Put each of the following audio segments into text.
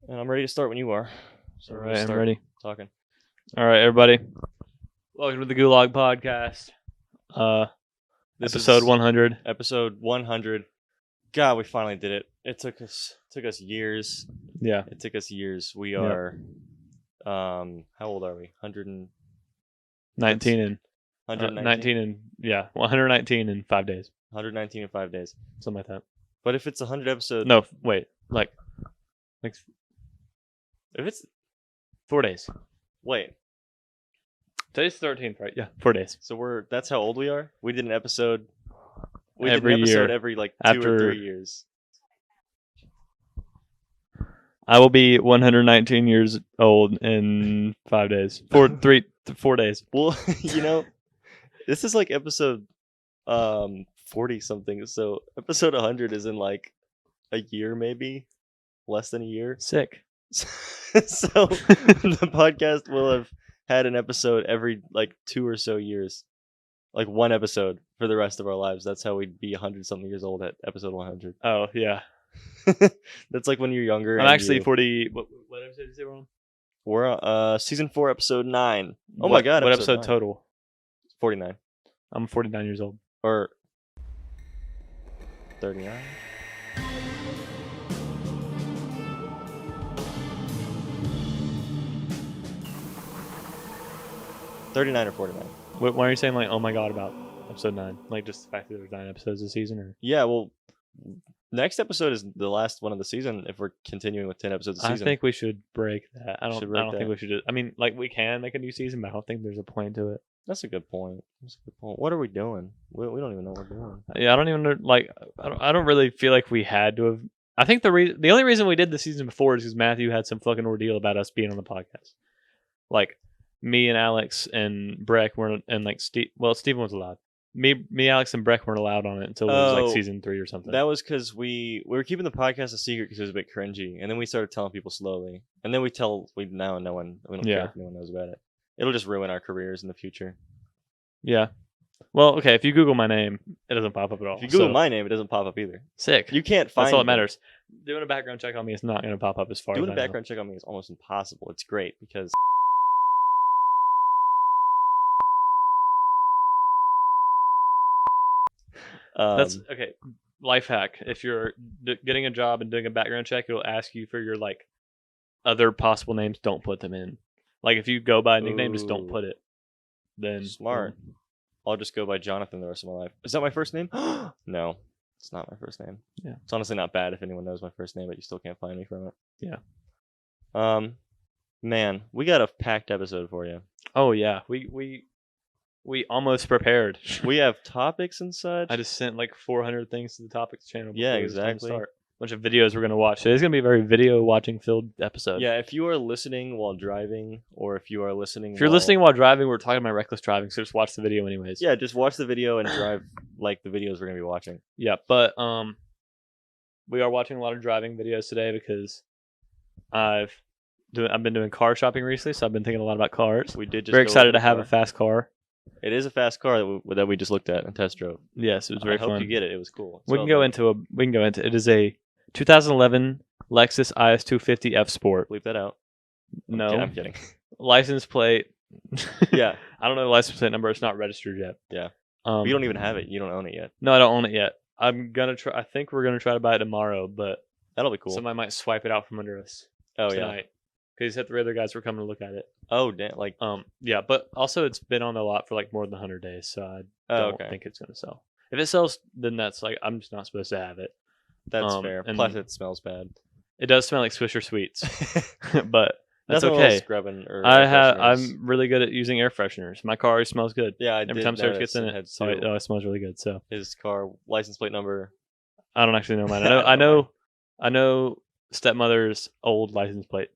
And I'm ready to start when you are. So All we'll right, I'm start ready. talking. All right, everybody. Welcome to the Gulag podcast. This Episode is 100. Episode 100. God, we finally did it. It took us years. Yeah. It took us years. We Yep. are, how old are we? 119? 19 and 119 in 5 days. 119 in 5 days. Something like that. But if it's 100 episodes, No, wait. Like if it's 4 days. wait. Today's the 13th, right? Yeah, 4 days. So that's how old we are. We did an episode. We Every did an episode year. every like 2 After- or 3 years. I will be 119 years old in 5 days. 4 days. Well, this is like episode 40 something. So episode 100 is in like a year, maybe less than a year. Sick. So the podcast will have had an episode every like 2 or so years, like one episode for the rest of our lives. That's how we'd be 100 something years old at episode 100. Oh, yeah. That's like when you're younger. I'm and actually you- 40. What episode is it on? We're season 4 episode 9. Oh my god! What episode 9. total? 49 I'm 49 years old. or 39. $39 or 49. Why are you saying like, oh my god, about episode 9? Like just the fact that there's 9 episodes this season, or? Yeah, well, next episode is the last one of the season. If we're continuing with 10 episodes a I season, think we should break that. I don't Should break think that. we should. I mean, like we can make a new season, but I don't think there's a point to it. that's a good point. What are we doing? We don't even know what we're doing. Yeah, I don't even know. Like, I don't really feel like we had to have. I think the only reason we did the season before is because Matthew had some fucking ordeal about us being on the podcast. Like, me and Alex and Breck weren't, and like Steve. Well, Steven was allowed. Me, Alex, and Breck weren't allowed on it until it was Oh, like season 3 or something. That was because we were keeping the podcast a secret because it was a bit cringy, and then we started telling people slowly, and then we don't care if anyone knows about it. It'll just ruin our careers in the future. Yeah. Well, okay. If you Google my name, it doesn't pop up at all. If you Google so- my name, it doesn't pop up either. sick. You can't find. That's all that me. matters. Doing a background check on me is not going to pop up as far Doing as a I know. background check on me is almost impossible. It's great because. That's okay. Life hack: if you're getting a job and doing a background check, it'll ask you for your like other possible names. Don't put them in. Like if you go by a nickname, just don't Ooh. put it. Then Smart. I'll just go by Jonathan the rest of my life. Is that my first name? No, it's not my first name. Yeah. It's honestly not bad if anyone knows my first name, but you still can't find me from it. Yeah. Man, we got a packed episode for you. Oh yeah, we almost prepared. We have topics and such. I just sent like 400 things to the topics channel. Yeah, before it was time to exactly. start. Bunch of videos we're gonna watch. Today's gonna be a very video watching filled episode. Yeah, if you are listening while driving, or if you are listening, If you're listening while driving, we're talking about reckless driving, so just watch the video anyways. yeah, just watch the video and drive like the videos we're gonna be watching. Yeah, but we are watching a lot of driving videos today because I've been doing car shopping recently, so I've been thinking a lot about cars. We did just Very go excited look to at have a a car. fast car. It is a fast car that we just looked at and test drove. Yes, it was very I hope fun. you get it. It was cool. It We can smelled go good. into it. It is a 2011 Lexus IS250 F Sport. Bleep that out. No I'm kidding. license plate. Yeah. I don't know the license plate number. It's not registered yet. Yeah. You You don't even have it. You don't own it yet. No, I don't own it yet. I'm gonna try. I think we're gonna try to buy it tomorrow, but That'll be cool. somebody might swipe it out from under us Oh yeah. tonight because the 3 other guys were coming to look at it. Oh damn. Like. Yeah, but also it's been on the lot for like more than 100 days, so I Oh, don't okay. think it's gonna sell. If it sells, then that's like I'm just not supposed to have it. That's um, fair. and- Plus, it smells bad. It does smell like Swisher Sweets, but that's Nothing okay. Scrubbing or I air have. fresheners. I'm really good at using air fresheners. My car always smells good. Yeah, I Every did time Serj notice gets in it had it, so it two. always smells really good. So His car license plate number. I don't actually know mine. I I don't know know stepmother's old license plate.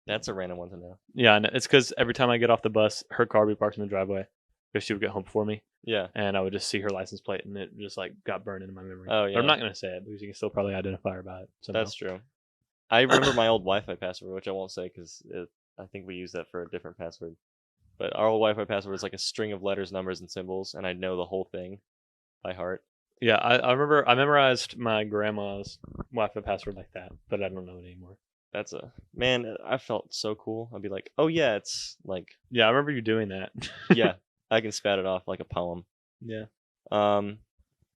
That's a random one to know. Yeah, I know. It's because every time I get off the bus, her car would be parked in the driveway because she would get home before me, Yeah. and I would just see her license plate, and it just like got burned into my memory. Oh, But yeah. I'm not gonna say it because you can still probably identify her by it. Somehow. That's true. I remember my old Wi-Fi password, which I won't say because I think we use that for a different password. But our old Wi-Fi password is like a string of letters, numbers, and symbols, and I know the whole thing by heart. Yeah, I remember I memorized my grandma's Wi-Fi password like that, but I don't know it anymore. That's a man. I felt so cool. I'd be like, oh yeah, it's like Yeah, I remember you doing that. yeah, I can spat it off like a poem. Yeah.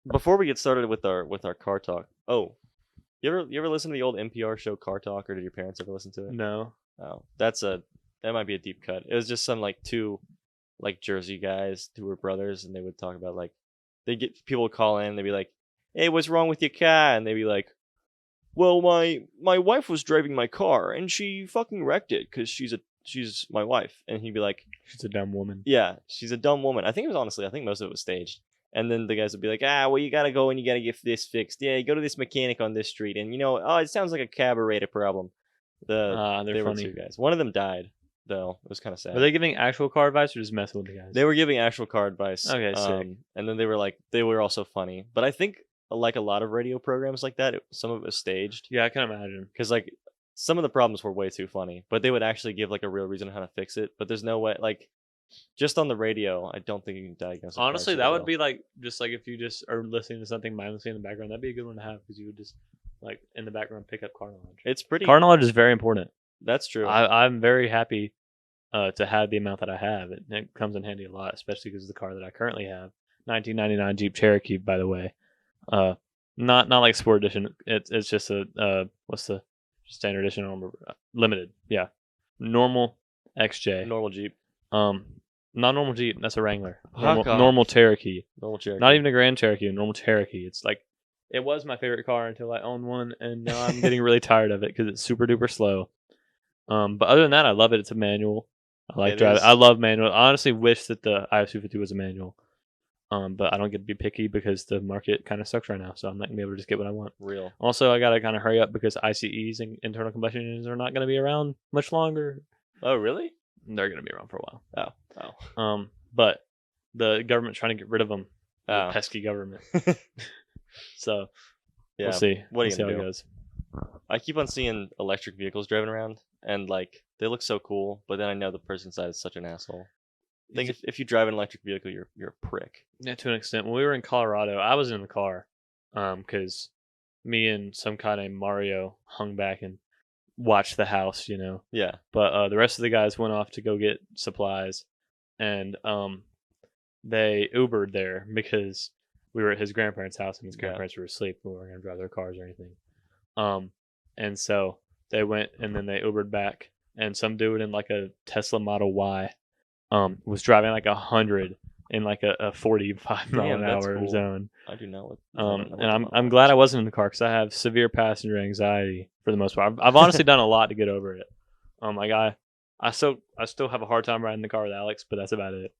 Before we get started with our car talk, oh, you ever listen to the old NPR show Car Talk, or did your parents ever listen to it? No. Oh, that might be a deep cut. It was just some like two like Jersey guys who were brothers, and they would talk about like they get people would call in, they'd be like, hey, what's wrong with your car? And they'd be like, well, my wife was driving my car and she fucking wrecked it because she's my wife. And he'd be like, She's a dumb woman. yeah, she's a dumb woman. I think most of it was staged. And then the guys would be like, well, you gotta go and you gotta get this fixed. Yeah, you go to this mechanic on this street, and it sounds like a carburetor problem. They're They were funny. two guys. One of them died, though. It was kind of sad. Were they giving actual car advice or just messing with the guys? They were giving actual car advice. Okay, sick. And then they were also funny. But I think like a lot of radio programs like that, some of it was staged. Yeah, I can imagine. Because like some of the problems were way too funny, but they would actually give like a real reason on how to fix it. But there's no way, like, just on the radio, I don't think you can diagnose. Honestly, that would be like just like if you just are listening to something mindlessly in the background. That'd be a good one to have because you would just like in the background pick up car knowledge. It's pretty. Car knowledge is very important. That's true. I'm very happy to have the amount that I have. It comes in handy a lot, especially because of the car that I currently have, 1999 Jeep Cherokee, by the way. Not like Sport Edition. It's just a what's the standard edition? I don't remember. Limited. Yeah, normal XJ. Normal Jeep. Not normal Jeep. That's a Wrangler. Fuck off. Normal Cherokee. Normal Cherokee. Not even a Grand Cherokee. A normal Cherokee. It's like it was my favorite car until I owned one, and now I'm getting really tired of it because it's super duper slow. But other than that, I love it. It's a manual. I like driving. I love manual. I honestly wish that the IS250 was a manual. But I don't get to be picky because the market kind of sucks right now, so I'm not gonna be able to just get what I want. Real. Also, I gotta kind of hurry up because ICEs and internal combustion engines are not gonna be around much longer. Oh, really? They're gonna be around for a while. Oh. But the government's trying to get rid of them. Oh. The pesky government. So Yeah. we'll see. What are you We'll see gonna how do? it goes. I keep on seeing electric vehicles driving around, and like they look so cool, but then I know the person inside is such an asshole. I think if you drive an electric vehicle, you're a prick. Yeah, to an extent. When we were in Colorado, I was in the car, because me and some guy named Mario hung back and watched the house, Yeah. But the rest of the guys went off to go get supplies, and they Ubered there because we were at his grandparents' house and his grandparents were asleep. We weren't gonna drive their cars or anything. And so they went and then they Ubered back, and some dude in like a Tesla Model Y was driving like 100 in like a 45 mile an that's hour cool. zone. I do not. And I'm glad I wasn't in the car because I have severe passenger anxiety for the most part. I've honestly done a lot to get over it. Like I still have a hard time riding the car with Alex, but that's about it.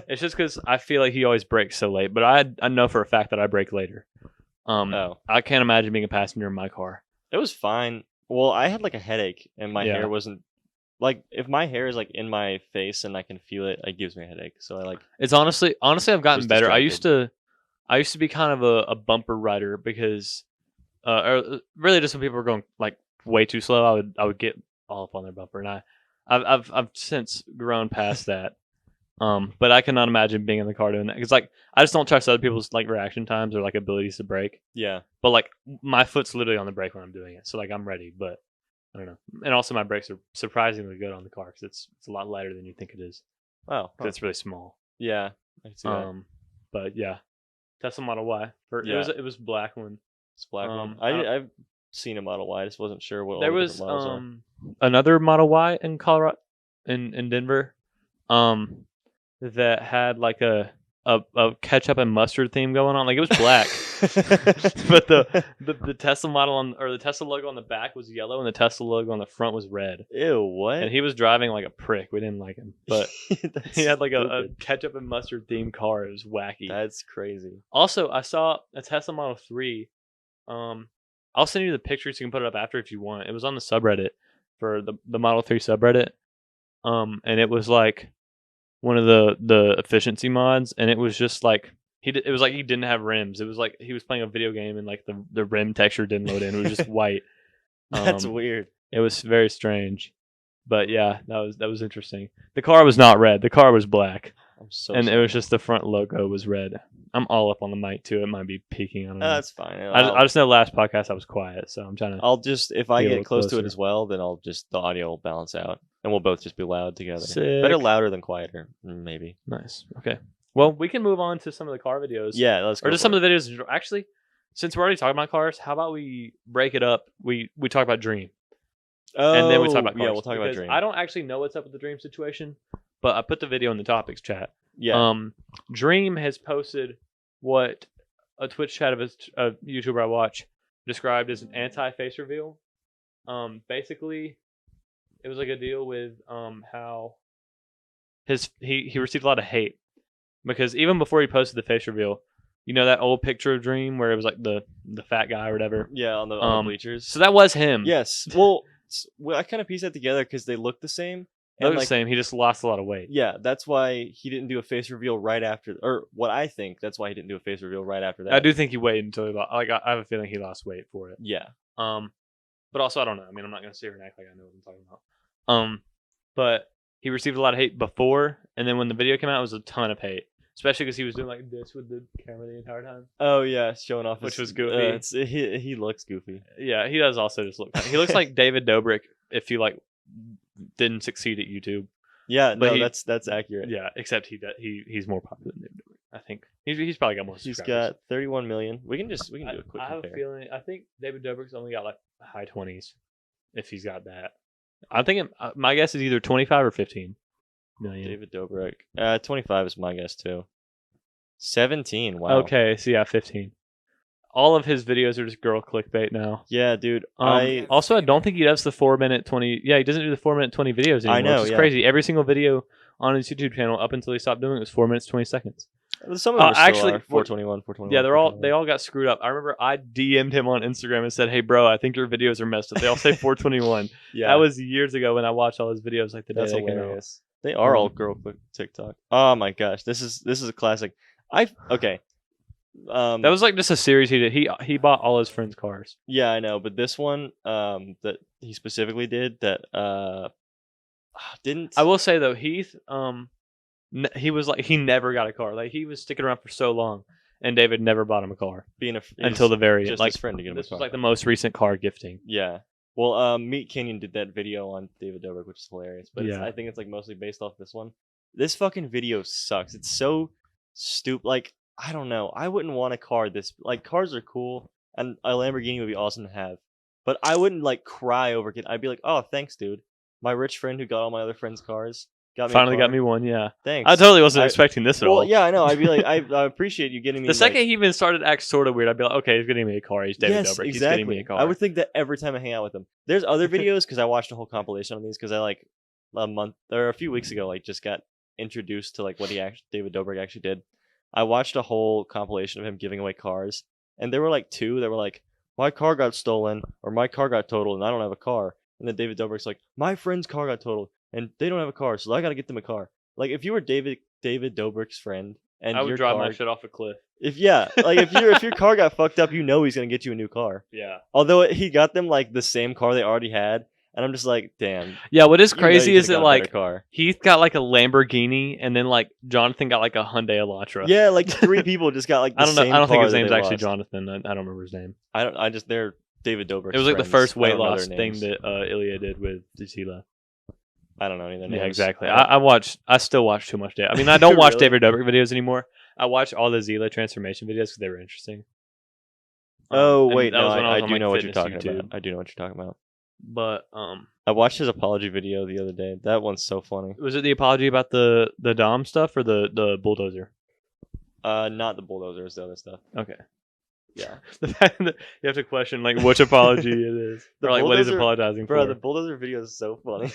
It's just because I feel like he always brakes so late, but I know for a fact that I brake later. I can't imagine being a passenger in my car. It was fine. Well, I had like a headache, and my hair wasn't like if my hair is like in my face and I can feel it, it gives me a headache. So I like. It's honestly I've gotten was better. distracted. I used to be kind of a bumper rider because, or really just when people were going like way too slow, I would get all up on their bumper, and I've since grown past that. But I cannot imagine being in the car doing that because like I just don't trust other people's like reaction times or like abilities to brake. Yeah. But like my foot's literally on the brake when I'm doing it, so like I'm ready. But I don't know. And also my brakes are surprisingly good on the car because it's a lot lighter than you think it is. Oh. Because it's really small. Yeah. I can see that. But yeah, Tesla Model Y. It was black one. It's black one. I've seen a Model Y. I just wasn't sure what. There all the was different models are. another Model Y in Colorado, in Denver, that had like a ketchup and mustard theme going on. Like it was black, but the Tesla model the Tesla logo on the back was yellow, and the Tesla logo on the front was red. Ew, what? And he was driving like a prick. We didn't like him, but he had like a ketchup and mustard themed car. It was wacky. That's crazy. Also, I saw a Tesla Model 3. I'll send you the pictures. You can put it up after if you want. It was on the subreddit for the Model 3 subreddit. And it was like one of the efficiency mods, and it was just like it was like he didn't have rims. It was like he was playing a video game and like the rim texture didn't load in. It was just white. That's weird. It was very strange. But yeah, that was interesting. The car was not red. The car was black. I'm so. and it sorry. was just the front logo was red. I'm all up on the mic too. It might be peaking. I don't know. That's fine. I just know last podcast I was quiet, so I'm trying to. I'll just if I Be a get little close to it closer. as well, then the audio will balance out, and we'll both just be loud together. Sick. Better louder than quieter, maybe. Nice. Okay. Well, we can move on to some of the car videos. Yeah, let's go. Or just some of the videos. Actually, since we're already talking about cars, how about we break it up? We talk about Dream. And then we talk about cars. Yeah, we'll talk about Because Dream. I don't actually know what's up with the Dream situation, but I put the video in the topics chat. Yeah. Dream has posted what a Twitch chat of a YouTuber I watch described as an anti-face reveal. Basically, it was like a deal with how he received a lot of hate because even before he posted the face reveal, you know that old picture of Dream where it was like the fat guy or whatever. Yeah, on the bleachers. So that was him. Yes. Well, I kind of pieced that together because they look the same. They look the same. He just lost a lot of weight. Yeah, that's why he didn't do a face reveal right after, or what I think that's why he didn't do a face reveal right after that. I do think he waited until he lost. Like I have a feeling he lost weight for it. Yeah. But also I don't know. I mean, I'm not gonna sit here and act like I know what I'm talking about. But he received a lot of hate before, and then when the video came out, it was a ton of hate, especially because he was doing like this with the camera the entire time. Oh yeah, showing off, Which was goofy. He looks goofy. Yeah, he does also just look. He looks like David Dobrik if he like didn't succeed at YouTube. Yeah, But no, that's accurate. Yeah, except he's more popular than David Dobrik. I think he's probably got more. He's subscribers. got 31 million. We can do a quick I have a compare. feeling. I think David Dobrik's only got like high 20s, if he's got that. I think my guess is either 25 or 15 million. David Dobrik. 25 is my guess too. 17. Wow. Okay, so yeah, 15. All of his videos are just girl clickbait now. Yeah, dude. Also, I don't think he does the 4-minute 20. Yeah, he doesn't do the 4-minute 20 videos anymore. I know, which is yeah. crazy. Every single video on his YouTube channel up until he stopped doing it was 4 minutes 20 seconds. Some of them actually, are 421, 421. Yeah, they 421. all got screwed up. I remember I DM'd him on Instagram and said, "Hey, bro, I think your videos are messed up. They all say 421." Yeah, That was years ago when I watched all his videos like the day that's they came out. hilarious. They are all girl quick TikTok. Oh my gosh, this is a classic. Okay. That was like just a series he did. He bought all his friends' cars. Yeah, I know, but this one that he specifically did that didn't. I will say though, Heath he was like he never got a car. Like he was sticking around for so long, and David never bought him a car until the very end. just Like his friend to get him a this car. was like the most recent car gifting. Yeah. Well, Meat Canyon did that video on David Dobrik, which is hilarious. But Yeah. I think it's like mostly based off this one. This fucking video sucks. It's so stupid. Like, I don't know. I wouldn't want a car this. Like, cars are cool, and a Lamborghini would be awesome to have. But I wouldn't like cry over it. I'd be like, oh, thanks, dude. My rich friend who got all my other friends' cars Finally got me one. Yeah, Thanks. I totally wasn't expecting this at all. Well, yeah, I know. I'd be like, I appreciate you getting me. The second he even started to act sort of weird, I'd be like, okay, he's getting me a car. He's David yes, Dobrik. exactly. He's getting me a car. I would think that every time I hang out with him. There's other videos because I watched a whole compilation on these because I like a month or a few weeks ago like just got introduced to like what David Dobrik actually did. I watched a whole compilation of him giving away cars, and there were like two that were like, my car got stolen or my car got totaled and I don't have a car. And then David Dobrik's like, my friend's car got totaled and they don't have a car, so I got to get them a car. Like if you were David Dobrik's friend and I would your drive car, my shit off a cliff. if your car got fucked up, you know he's gonna get you a new car. Yeah. Although he got them like the same car they already had, and I'm just like, damn. Yeah, what is you know crazy you is could've that got a better like car. Heath got like a Lamborghini, and then like Jonathan got like a Hyundai Elantra. Yeah, like 3 people just got like the I don't know. same I don't think car his that name's they actually lost. Jonathan. I don't remember his name. They're David Dobrik's It was like the friends. first I weight don't know loss their thing names. that Ilya did with Zila. I don't know any of their names. Yeah, exactly. I I still watch too much. I mean, I don't watch Really? David Dobrik videos anymore. I watch all the Zila transformation videos because they were interesting. Oh And wait, that no, was when I was on, do like, know what you're fitness talking YouTube. about. I do know what you're talking about. But I watched his apology video the other day. That one's so funny. was it the apology about the Dom stuff or the bulldozer? Not the bulldozer, it's the other stuff. Okay. Yeah. The fact that you have to question like which apology it is, The or like what he's bulldozer- apologizing Bro, for. the bulldozer video is so funny.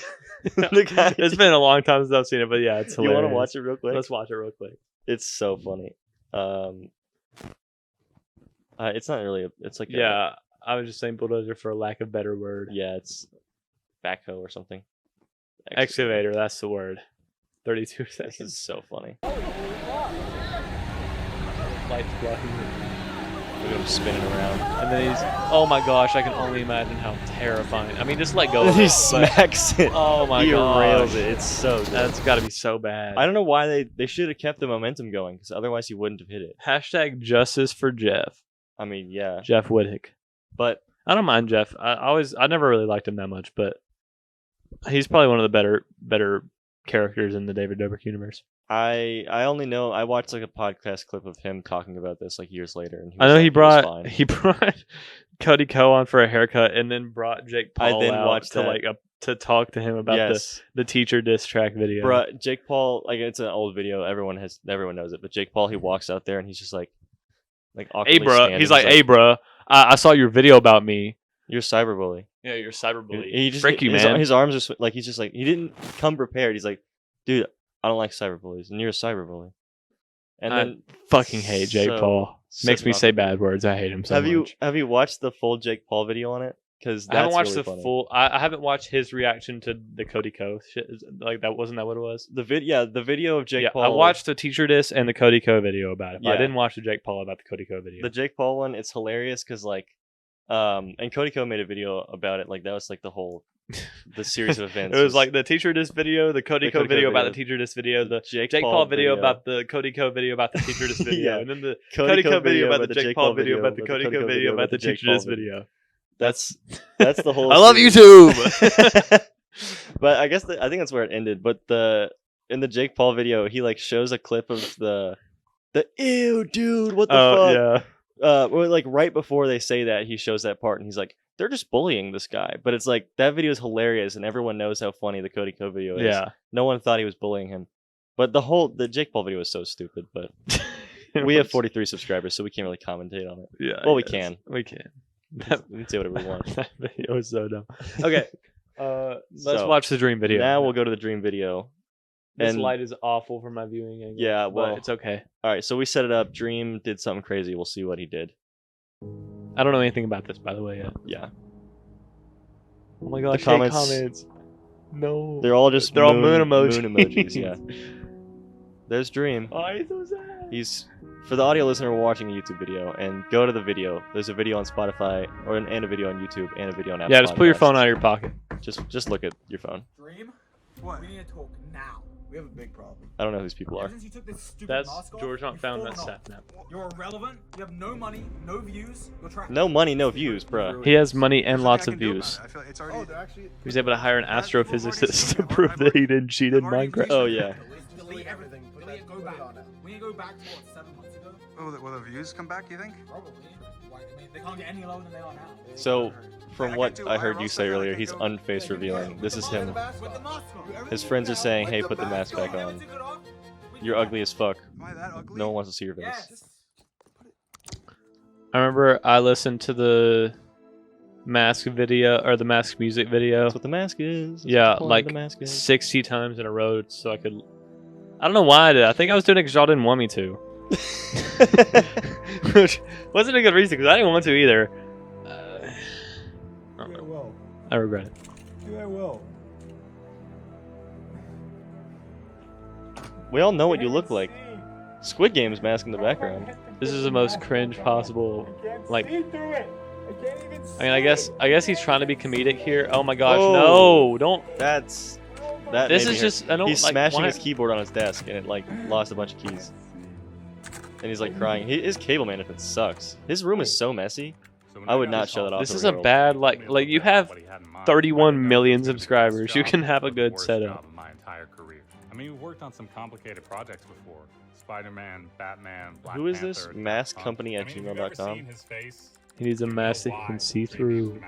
The guy, It's been a long time since I've seen it, but yeah, it's you hilarious. want to watch it real quick? Let's watch it real quick. It's so funny. It's not really. It's like Yeah, I was just saying bulldozer for lack of better word. yeah, it's backhoe or something. Excavator, that's the word. 32 This seconds. is so funny. Lights blocking. Look at him spinning around. And then he's, oh my gosh, I can only imagine how terrifying. I mean, just let go of He it. smacks it. Oh my He gosh. rails it. It's so good. That's got to be so bad. I don't know why they should have kept the momentum going, because otherwise he wouldn't have hit it. Hashtag justice for Jeff. I mean, yeah. Jeff Whittick. But I don't mind Jeff. I never really liked him that much, but he's probably one of the better characters in the David Dobrik universe. I only know I watched like a podcast clip of him talking about this like years later, and I know he brought Cody Ko on for a haircut, and then brought Jake Paul out to talk to him about the teacher diss track video. Bruh, Jake Paul, like it's an old video, everyone knows it, but Jake Paul, he walks out there and he's just like awkwardly hey bruh, standing. he's like, hey bruh, I saw your video about me. You're a cyberbully. Yeah, you're a cyberbully. He just, Frick you, man. His arms are like, he's just like, he didn't come prepared. He's like, dude, I don't like cyberbullies, and you're a cyberbully. And I then fucking hate Jake Paul. Makes me say bad words. I hate him so much. Have you watched the full Jake Paul video on it? Because I haven't watched the full. I haven't watched his reaction to the Cody Ko shit. Like that wasn't that what it was? The video of Jake Paul. I watched the teacher diss and the Cody Ko video about it. But Yeah. I didn't watch the Jake Paul about the Cody Ko video. The Jake Paul one, it's hilarious because like, and Cody Ko made a video about it. Like that was like the series of events. It was like the teacher diss video, the Cody Ko video about the teacher diss video, the Jake Paul video about the Cody Ko video about the teacher diss video, Yeah. and then the Cody Ko video about the Jake Paul video about the Cody Ko video about the teacher diss video. That's the whole. I love series. YouTube. But I guess I think that's where it ended. But in the Jake Paul video, he like shows a clip of the ew, dude, what the fuck? Yeah. Well, like right before they say that, he shows that part, and he's like, they're just bullying this guy. But it's like that video is hilarious, and everyone knows how funny the Cody Ko video is. Yeah. No one thought he was bullying him. But the Jake Paul video is so stupid. But we have 43 subscribers, so we can't really commentate on it. Yeah. Well, we can. We can. We can say whatever we want. That video was so dumb. Okay. Let's watch the dream video. Now we'll go to the dream video. This and light is awful from my viewing angle. Yeah, well, but it's okay. All right, so we set it up. Dream did something crazy. We'll see what he did. I don't know anything about this, by the way, yet. Yeah. Oh my gosh, comments. No. They're all just all moon emojis. Moon emojis, yeah. There's Dream. Oh, he's so sad. For the audio listener, we're watching a YouTube video, and go to the video. There's a video on Spotify, and a video on YouTube, and a video on Apple. Yeah, just pull your phone out of your pocket. Just look at your phone. Dream? What? We need to talk now. We have a big problem. I don't know who these people are. Ever since you took this stupid That's mask off, George Hunt you've found fallen that off. Sapnap. You're irrelevant. You have no money, no views. You're trapped. No money, no views, bruh. He has money and There's lots nothing of I can do views. about it. I feel like it's Oh, already. they're actually. He was able to hire an That's what we've astrophysicist to already prove seen. that he didn't cheat in I've already Minecraft. Oh, yeah. Delete everything. Delete it. Go back. We need to go back to what, 7 months ago? Will the views come back? You think? Probably. Like, I mean, they can't get any lower than they are now. So, from I what can do I heard IRL you stuff, say I earlier, can he's go- unface revealing. This is him. With the mask on. His friends are saying, hey, put the mask back on. You're ugly as fuck. Am I that ugly? No one wants to see your Yeah, face. just I remember I listened to the mask video or the mask music video. That's what the mask is. That's Yeah, what the point of like the mask is. 60 times in a row so I could. I don't know why I did. I think I was doing it because y'all didn't want me to. Which wasn't a good reason because I didn't want to either. I don't know. well. I regret it. Yeah, well. We all know what you look like. Squid Game's mask in the background. This is the most cringe possible. Like, I mean, I guess he's trying to be comedic here. Oh my gosh, Oh. no! Don't. That This made me is hurt. just. I don't He's like. smashing why- his keyboard on his desk, and it like lost a bunch of keys. And he's like crying. His cable management sucks. His room is so messy. I would not show that off. This to is the a world. bad like you have 31 million subscribers. You can have a good setup. My entire career. I mean, we worked on some complicated projects before. Spider-Man, Batman, Black Who is this? Panther, maskcompany@gmail.com. He needs a mask that he can see through,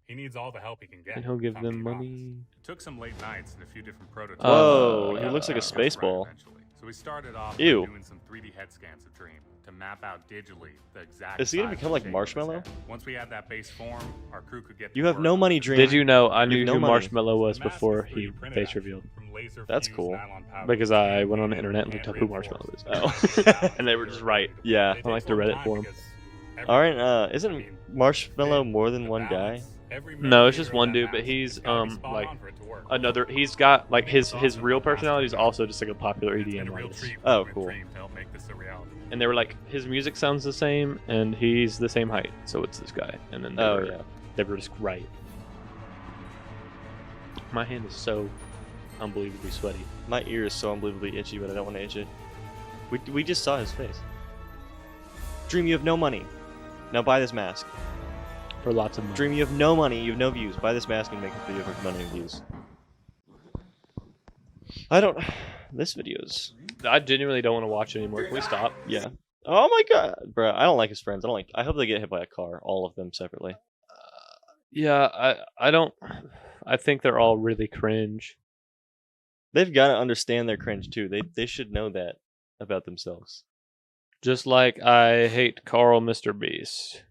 He needs all the help he can get. and he'll give Company them boss. money. It took some late nights and a few different prototypes. Whoa, he Uh, looks like a space ball. Eventually. So we started off Ew. by doing some 3D head scans of Dream to map out digitally the exact. Is he gonna size become and like shape of his Marshmallow? head. Once we had that base form, our crew could get. You to have work no on money, the Dream. Did you know I You knew have no who money. Marshmallow was The mask before is 3D he printed face out revealed? from laser That's fused cool. nylon powder Because I and went on the internet and looked up who reinforced. Marshmallow is. Oh. And they were just right. Yeah. I like the Reddit forum. Alright, isn't Marshmallow more than one guy? Every No, it's millimeter just of one that dude, but mask he's has gotta be spot like on for it to work. another. He's got like his real personality is also just like a popular It's been EDM a real artist. treat Oh, working with cool. Dream to help make this a reality. And they were like, his music sounds the same, and he's the same height, so it's this guy. And then they were just great. My hand is so unbelievably sweaty. My ear is so unbelievably itchy, but I don't want to itch it. We just saw his face. Dream, you have no money. Now buy this mask. For lots of money. Dream, you have no money, you have no views. Buy this mask and make a video for money and views. I don't... This video's... I genuinely don't want to watch it anymore. Can we stop? Yeah. Oh my god, bro! I don't like his friends. I hope they get hit by a car, all of them separately. Yeah, I don't. I think they're all really cringe. They've got to understand their cringe too. They should know that about themselves. Just like I hate Carl Mr. Beast.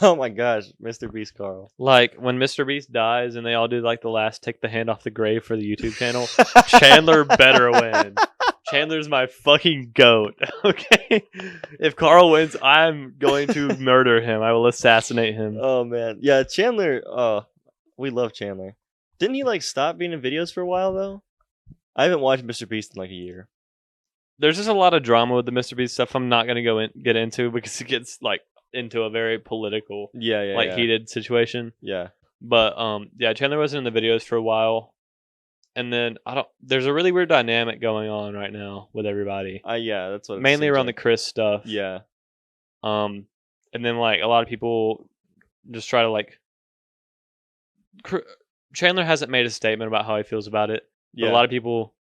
Oh my gosh, Mr. Beast Carl. Like when Mr. Beast dies and they all do like the last take the hand off the grave for the YouTube channel, Chandler better win. Chandler's my fucking goat. Okay, if Carl wins, I'm going to murder him. I will assassinate him. Oh man, yeah, Chandler. Oh, we love Chandler. Didn't he like stop being in videos for a while though? I haven't watched Mr. Beast in like a year. There's just a lot of drama with the Mr. Beast stuff. I'm not gonna get into because it gets like into a very political, Yeah, heated situation. yeah. But yeah, Chandler wasn't in the videos for a while, and then there's a really weird dynamic going on right now with everybody. Yeah, that's what. It Mainly seems around like. the Chris stuff. Yeah, And then like a lot of people just try to like. Chandler hasn't made a statement about how he feels about it. But yeah. a lot of people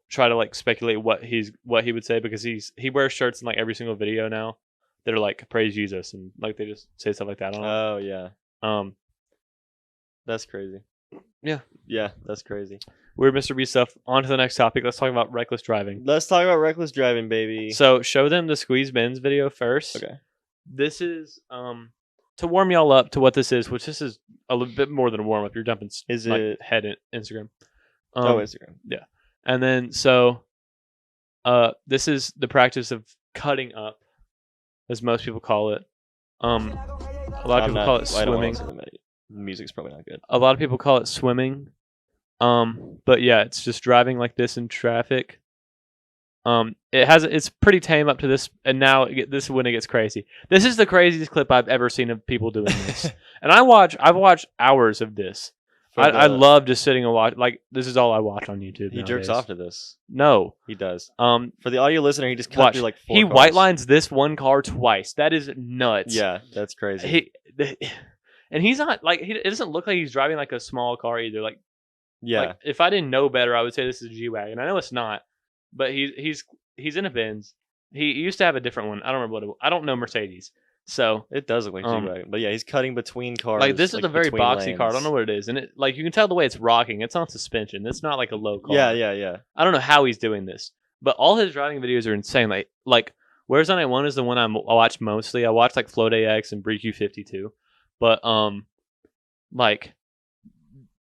try to like speculate what he would say because he wears shirts in like every single video now that are like praise Jesus and like they just say stuff like that on it. Oh yeah, that's crazy. Yeah. Yeah, that's crazy. Weird Mr. Beast stuff. On to the next topic. Let's talk about reckless driving. Let's talk about reckless driving, baby. So show them the Squeeze Benz video first. Okay. This is to warm y'all up to what this is, which this is a little bit more than a warm up. You're jumping Is like, it head in Instagram. Instagram. Yeah. And then so this is the practice of cutting up, as most people call it. A lot of people call it I don't wanna swimming. listen to the music's probably not good. A lot of people call it swimming. But yeah, it's just driving like this in traffic. It's pretty tame up to this, and now this is when it gets crazy. This is the craziest clip I've ever seen of people doing this, and I've watched hours of this. I love just sitting and watch. Like this is all I watch on YouTube. He jerks off to this. No, He does. for For the audio listener, he just cut watch. through like 4 He cars. white lines this one car twice. That is nuts. Yeah, that's crazy. And he's not like it doesn't look like he's driving like a small car either. Like yeah, like, if I didn't know better, I would say this is a G-Wagon. I know it's not, but he's in a Benz. He used to have a different one. I don't remember what it was. I don't know Mercedes. So it does look like G-Wagon. But yeah, he's cutting between cars. like this is a very between boxy car. I don't lanes. know what it is, and it like you can tell the way it's rocking. It's on suspension. It's not like a low car. Yeah. I don't know how he's doing this, but all his driving videos are insane. Like Where's on I One is the one I watch mostly. I watch like Float AX and BreQ 52, but like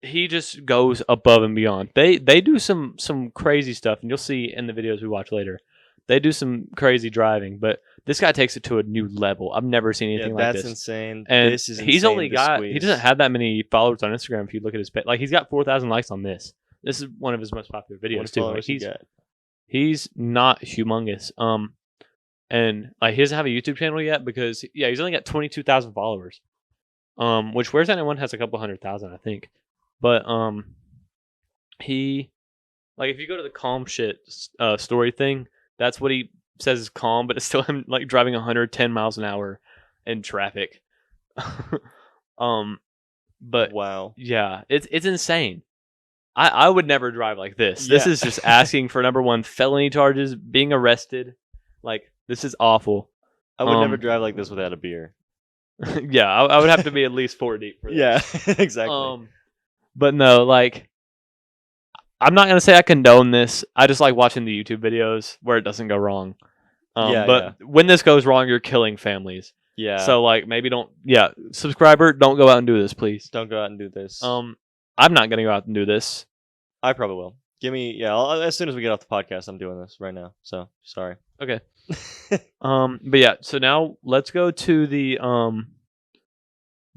he just goes above and beyond. They do some crazy stuff, and you'll see in the videos we watch later. They do some crazy driving, but this guy takes it to a new level. I've never seen anything like this. That's insane. And this is he's insane only to got squeeze. he doesn't have that many followers on Instagram. If you look at his page, like he's got 4,000 likes on this. This is one of his most popular What videos too. Like followers he got? he's not humongous. And like he doesn't have a YouTube channel yet because he's only got 22,000 followers. Which Where's Anyone has a couple 100,000, I think. But he like if you go to the calm shit story thing, that's what he says is calm, but it's still him like driving 110 miles an hour in traffic. But Wow. yeah, it's insane. I would never drive like this. This Yeah. is just asking for number one felony charges, being arrested. Like this is awful. I would never drive like this without a beer. Yeah, I would have to be at least 4 deep for this. Yeah, exactly. But no, like I'm not gonna say I condone this. I just like watching the YouTube videos where it doesn't go wrong. But when this goes wrong, you're killing families. Yeah. So like maybe don't. Yeah, subscriber, don't go out and do this, please. don't go out and do this. I'm not gonna go out and do this. I probably will. Give me as soon as we get off the podcast, I'm doing this right now. So sorry. Okay. But yeah, so now let's go to the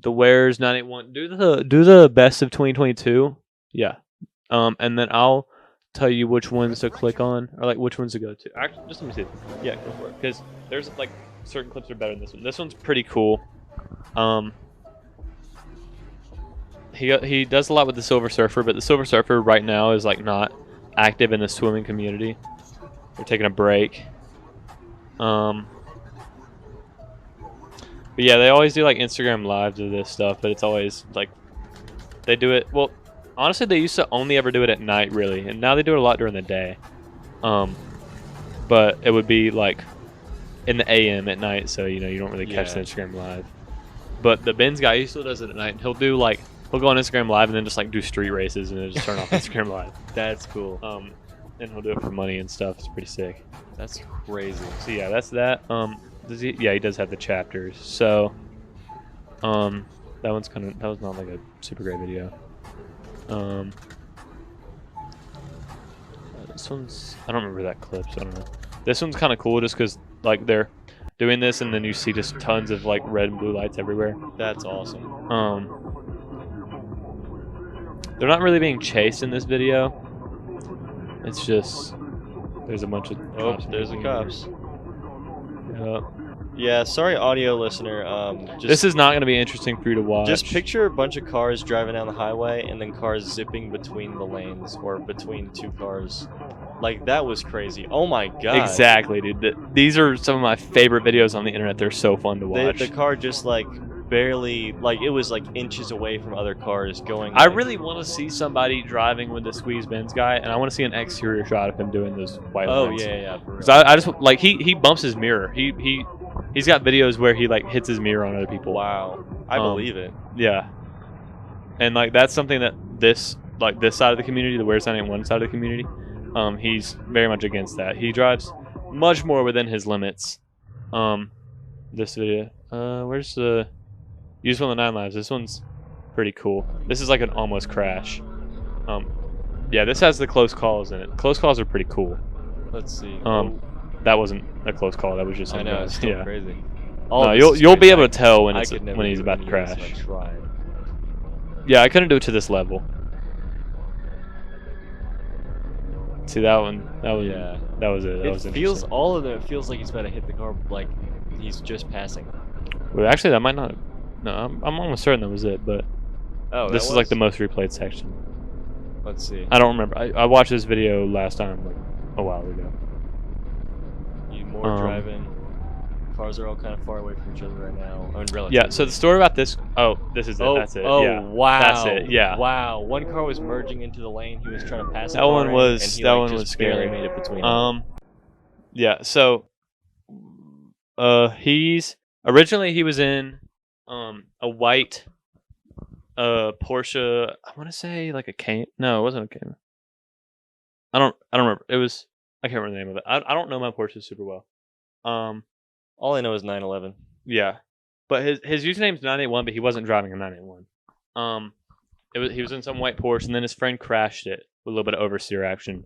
the Wares 981. Do the best of 2022. Yeah. And then I'll tell you which ones to click on or like which ones to go to. Actually, just let me see. Yeah, go for it. Because there's like certain clips are better than this one. This one's pretty cool. He does a lot with the Silver Surfer, but the Silver Surfer right now is like not active in the swimming community. They're taking a break. But yeah, they always do like Instagram lives of this stuff, but it's always like they do it. Well, honestly, they used to only ever do it at night, really, and now they do it a lot during the day. But it would be like in the AM at night, so you know you don't really catch the Instagram live. But the Benz guy, he still does it at night. And he'll go on Instagram live and then just like do street races and then just turn off Instagram live. That's cool. And he'll do it for money and stuff. It's pretty sick. That's crazy. So yeah, that's that. He does have the chapters. So that was not like a super great video. This one's, I don't remember that clip, so I don't know. This one's kind of cool just because like they're doing this and then you see just tons of like red and blue lights everywhere. That's awesome. They're not really being chased in this video. It's just there's a bunch of There's the cops. Yep. Yeah, sorry, audio listener. This is not going to be interesting for you to watch. Just picture a bunch of cars driving down the highway and then cars zipping between the lanes or between two cars. Like, that was crazy. Oh my god. Exactly, dude. These are some of my favorite videos on the internet. They're so fun to watch. The car just like barely, like it was like inches away from other cars going. I like, really want to see somebody driving with the squeeze Benz guy, and I want to see an exterior shot of him doing those white lines. Yeah. Because I just like he bumps his mirror. He's got videos where he like hits his mirror on other people. Wow, I believe it. Yeah, and like that's something that this side of the community, the Where's 981 side of the community, he's very much against that. He drives much more within his limits. This video, where's the use one of the 9 lives? This one's pretty cool. This is like an almost crash. Yeah, this has the close calls in it. Close calls are pretty cool. Let's see. That wasn't a close call. That was just I something know, else. it's still Yeah. crazy. No, you'll be able to tell when I it's could never when he's do about to any of this crash. if I tried. Yeah, I couldn't do it to this level. See that one? That was Yeah. That was it. That was It feels interesting. all of it feels like he's about to hit the car like he's just passing. Well, actually, that might not. No, I'm almost certain that was it. But Oh, this is like the most replayed section. Let's see. I don't remember. I watched this video last time like a while ago. You more driving. Cars are all kind of far away from each other right now. Yeah. So the story about this. Oh, this is it. That's it. Oh, yeah. wow. That's it. Yeah. Wow. One car was merging into the lane. He was trying to pass. That one was and he, that like, one just was scary. barely made it between them. Yeah. So, he's originally he was in a white Porsche. I want to say like a Cayman. No, it wasn't a Cayman. I don't remember. It was. I can't remember the name of it. I don't know my Porsche super well. All I know is 911. Yeah, but his username's 981, but he wasn't driving a 981. He was in some white Porsche, and then his friend crashed it with a little bit of oversteer action.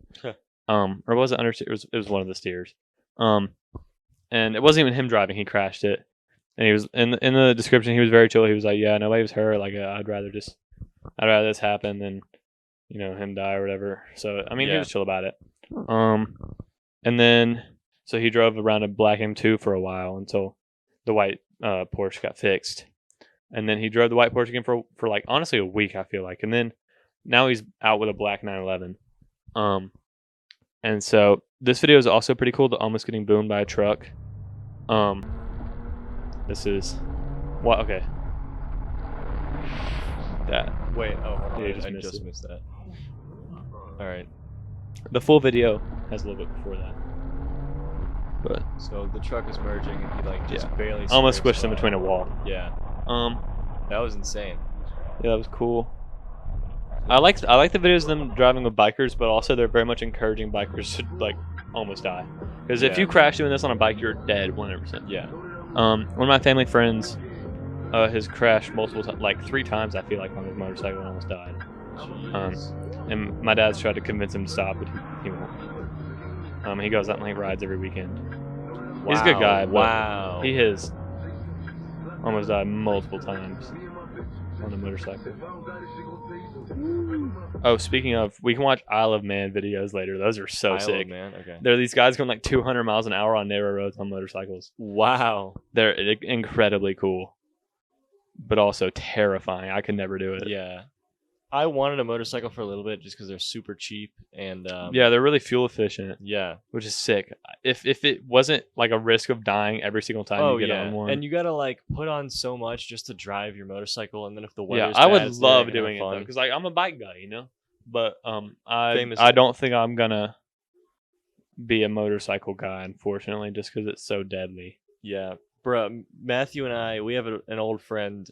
Or was it understeer? It was one of the steers. And it wasn't even him driving. He crashed it, and he was in the description. He was very chill. He was like, "Yeah, nobody was hurt. Like, I'd rather this happen than, him die or whatever." So I mean, he was chill about it. And then. So he drove around a black M2 for a while until the white Porsche got fixed. And then he drove the white Porsche again for like, honestly, a week, I feel like. And then now he's out with a black 911. And so this video is also pretty cool, the almost getting boomed by a truck. This is... What? Okay. That. Wait, Yeah, you I just just missed that. Alright. The full video has a little bit before that. But So the truck is merging and he like just barely almost scrapes squished him by. between a wall. Yeah. That was insane. Yeah, that was cool. I like the videos of them driving with bikers, but also they're very much encouraging bikers to like almost die. Because if you crash doing this on a bike, you're dead 100%. Yeah. One of my family friends has crashed multiple times, like 3 times I feel like, on his motorcycle and almost died. And my dad's tried to convince him to stop, but he won't. He goes out and like rides every weekend. He's a good guy, but he has almost died multiple times. on a motorcycle. Oh, speaking of, we can watch Isle of Man videos later. Those are so Isle of sick. Man. Okay. There are these guys going like 200 miles an hour on narrow roads on motorcycles. Wow. They're incredibly cool, but also terrifying. I could never do it. Yeah. I wanted a motorcycle for a little bit just because they're super cheap and Yeah, they're really fuel efficient, yeah. which is sick. If it wasn't like a risk of dying every single time you get on one. And you gotta like put on so much just to drive your motorcycle, and then if the Yeah, weather's I bad, would it's not love gonna doing have it though, fun. because like I'm a bike guy, you know. But I Famously. don't think I'm gonna be a motorcycle guy, unfortunately, just because it's so deadly. Yeah, bro. Matthew and I, we have an old friend.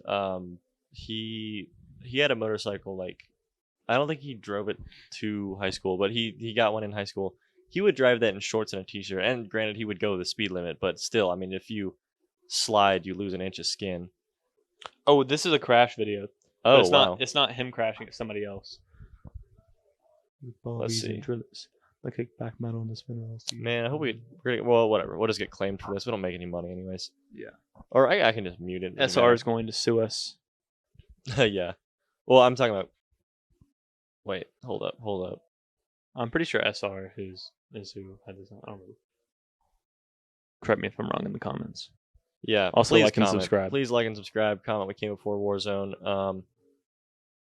He had a motorcycle. Like, I don't think he drove it to high school, but he got one in high school. He would drive that in shorts and a t-shirt. And granted, he would go the speed limit, but still, I mean, if you slide, you lose an inch of skin. Oh, this is a crash video. But Oh it's wow. not. It's not him crashing. It's somebody else. Let's see. The kickback metal in this video. Man, I hope well, whatever. We'll just get claimed for this. We don't make any money anyways. Yeah. Or I can just mute it. Doesn't SR is going to sue us. matter. Yeah. Well, I'm talking about. Wait, hold up. I'm pretty sure SR is who had this. I don't know. Correct me if I'm wrong in the comments. Yeah. Also, please like and comment. subscribe. Please like and subscribe. Comment. We came before Warzone.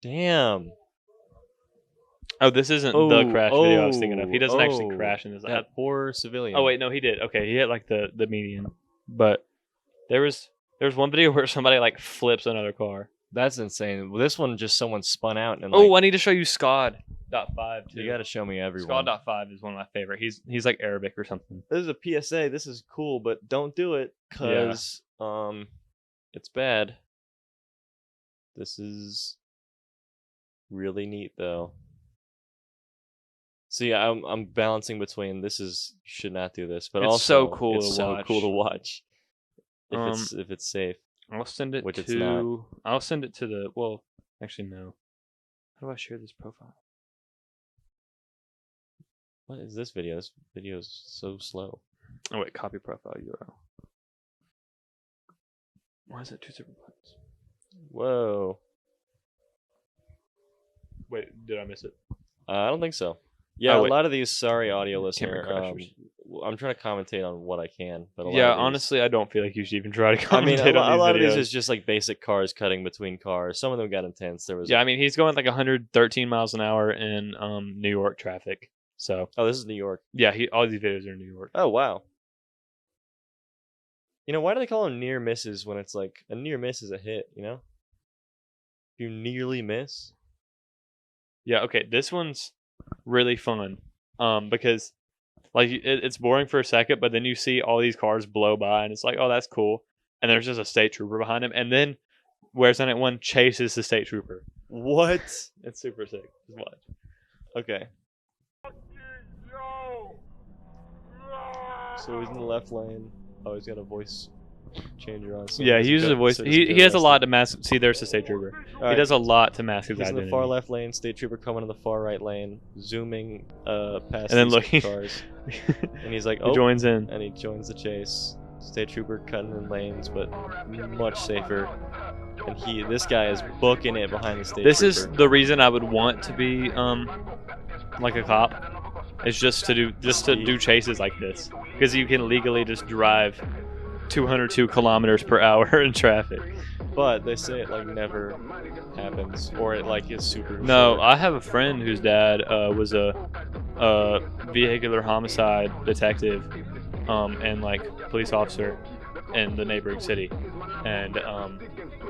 Damn. Oh, this isn't the crash video I was thinking of. He doesn't actually crash in this. That poor civilian. Oh wait, no, he did. Okay, he hit like the median, but there was one video where somebody like flips another car. That's insane. Well, this one just someone spun out and Oh, I need to show you SCOD.5 too. you got to show me everyone. SCOD.5 is one of my favorite. He's like Arabic or something. This is a PSA. This is cool, but don't do it because it's bad. This is really neat though. See, I'm balancing between this is you should not do this, but It's also so cool it's to so watch. cool to watch. If it's safe. I'll send it Which to. it's not. I'll send it to the. Well, actually no. How do I share this profile? What is this video? This video is so slow. Oh wait, copy profile URL. Why is it 2 separate buttons? Whoa. Wait, did I miss it? I don't think so. Yeah, Oh, a wait. lot of these. Sorry, audio listener. Camera crashers. I'm trying to commentate on what I can, but a lot Yeah, of these, honestly, I don't feel like you should even try to I mean, commentate on a lot of these these videos. is just like basic cars cutting between cars. Some of them got intense. There was Yeah, I mean, he's going like 113 miles an hour in New York traffic. So oh, this is New York. yeah, all these videos are in New York. Oh wow. You know, why do they call them near misses when it's like a near miss is a hit? You know, if you nearly miss. Yeah, okay, this one's really fun. Because like it's boring for a second, but then you see all these cars blow by, and it's like, oh, that's cool. And there's just a state trooper behind him, and then Where's on it one chases the state trooper. What? It's super sick. Just watch. Okay. So he's in the left lane. Oh, he's got a voice changer on. So Yeah, doesn't he uses go- a voice. so doesn't He get has a arrested. lot to mask. See, there's the state trooper. All He right. does a lot to mask his He's in identity. the far left lane. State trooper coming in the far right lane, zooming past And then these looking- cars. And he's like, He oh, joins in. and he joins the chase. State trooper cutting in lanes, but much safer. And this guy is booking it behind the state This trooper. is the reason I would want to be like a cop. It's just to do chases like this, because you can legally just drive 202 kilometers per hour in traffic. But they say it like never happens, or it like is super. No, short. I have a friend whose dad was a vehicular homicide detective and like police officer in the neighboring city, and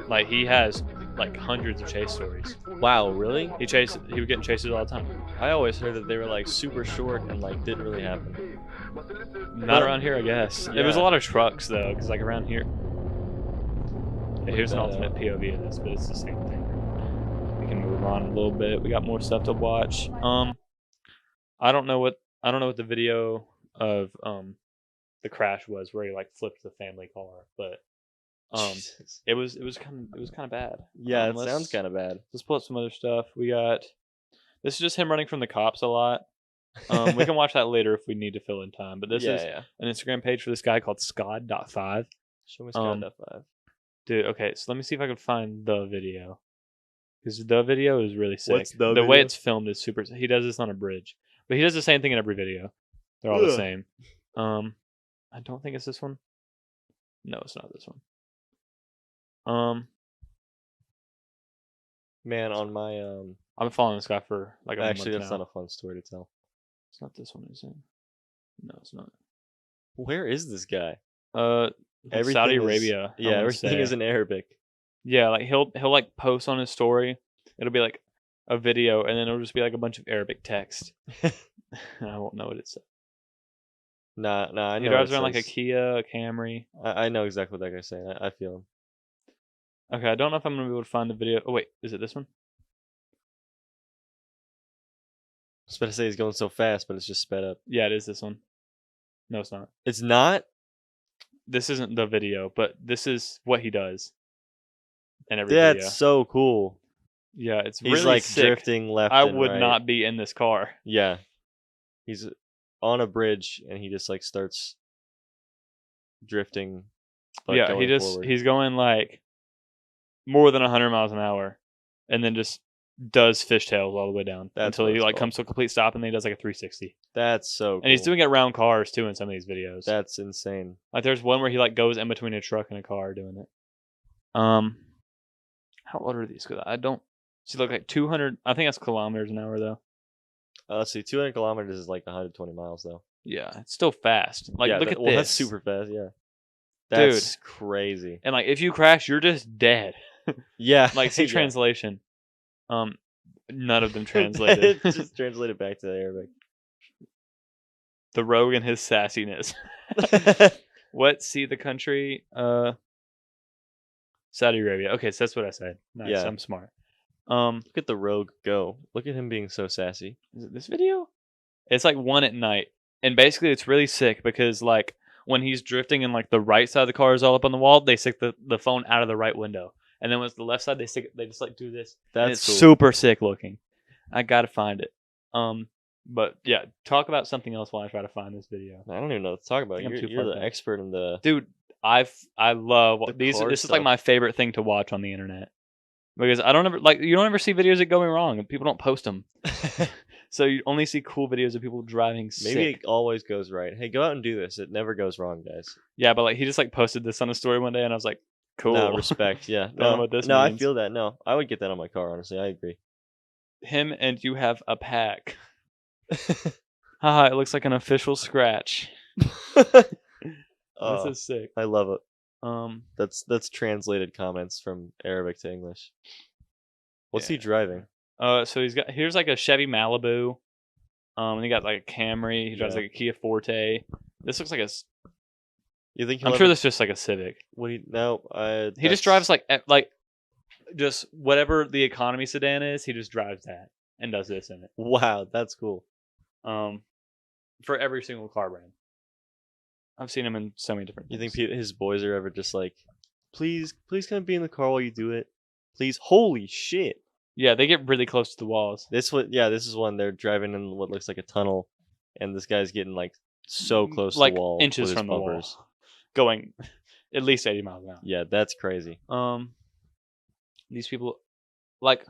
like he has like hundreds of chase stories. Wow, really? He would get in chases all the time. I always heard that they were like super short and like didn't really happen. Not around here, I guess. It was a Yeah. lot of trucks though, because like around here. Yeah, here's an that alternate out. POV of this, but it's the same thing. We can move on a little bit. We got more stuff to watch. I don't know what the video of the crash was where he like flipped the family car, but Jesus. it was kind of bad. Yeah, it let's- sounds kind of bad. Let's pull up some other stuff. We got this is just him running from the cops a lot. We can watch that later if we need to fill in time. But this is yeah. an Instagram page for this guy called Scod.5. Show me Scott F5. Dude, okay, so let me see if I can find the video. Because the video is really sick. What's the way video? it's filmed is super. He does this on a bridge, but he does the same thing in every video. They're all the Ugh. same. I don't think it's this one. No, it's not this one. Man, on my I've been following this guy for like a actually, month that's now. not a fun story to tell. It's not this one, is it? No, it's not. Where is this guy? Like Saudi is- Arabia. I Yeah, wanna everything say. is in Arabic. Yeah, like he'll like post on his story. It'll be like a video, and then it'll just be like a bunch of Arabic text. I won't know what it says. Nah, I know. He what drives it around like a says. Kia, a Camry. I know exactly what that guy's saying. I feel him. Okay, I don't know if I'm gonna be able to find the video. Oh wait, is it this one? I was about to say he's going so fast, but it's just sped up. Yeah, it is this one. No, it's not. It's not. This isn't the video, but this is what he does in every That's video. so cool. Yeah, it's He's really like sick. drifting left. I and would right. not be in this car. Yeah, he's on a bridge and he just like starts drifting. But Yeah, going forward. he's going like more than 100 miles an hour, and then just does fishtails all the way down That's until what he it's like called. comes to a complete stop, and then he does like a 360. That's so cool. And he's doing it around cars too in some of these videos. That's insane. Like there's one where he like goes in between a truck and a car doing it. How old are these? Because I don't see like 200. I think that's kilometers an hour though. Let's see, 200 kilometers is like 120 miles though. Yeah, it's still fast. Like yeah, look at well, this. that's super fast. Yeah, that's crazy. And like if you crash, you're just dead. Yeah, Like see yeah. translation. None of them translated. Just translate it back to Arabic. The rogue and his sassiness. What? See the country? Saudi Arabia. Okay, so that's what I said. Nice. Yeah. I'm smart. Look at the rogue go. Look at him being so sassy. Is it this video? It's like 1 at night, and basically it's really sick because like when he's drifting and like the right side of the car is all up on the wall, they stick the phone out of the right window, and then when it's the left side, they just like do this. And That's it's cool. super sick looking. I gotta find it. But yeah, talk about something else while I try to find this video, I don't even know what to talk about. I think I'm too You're far the back. expert in the. dude. I love The these. car This is like stuff. my favorite thing to watch on the internet because I don't ever like you don't ever see videos that going wrong and people don't post them. So you only see cool videos of people driving Maybe sick. it always goes right. Hey, go out and do this. It never goes wrong, guys. Yeah, but like he just like posted this on a story one day, and I was like, cool. No, respect. Yeah. Don't know No, what this no, I means. feel that. No, I would get that on my car. Honestly, I agree. Him and you have a pack. Haha, it looks like an official scratch. Oh, This is sick. I love it. Um, That's translated comments from Arabic to English. What's he Yeah. driving? so here's like a Chevy Malibu. And he got like a Camry. He drives Yeah. like a Kia Forte. This looks like You think? I'm sure this is just like a Civic. What do you? No, He just drives like just whatever the economy sedan is. He just drives that and does this in it. Wow, that's cool. For every single car brand. I've seen him in so many different You things. think his boys are ever just like, please come be in the car while you do it, please? Holy shit! Yeah, they get really close to the walls. This is one they're driving in what looks like a tunnel, and this guy's getting like so close like to the wall, inches with his from the bumpers. wall, going at least 80 miles an hour. Yeah, that's crazy. These people, like,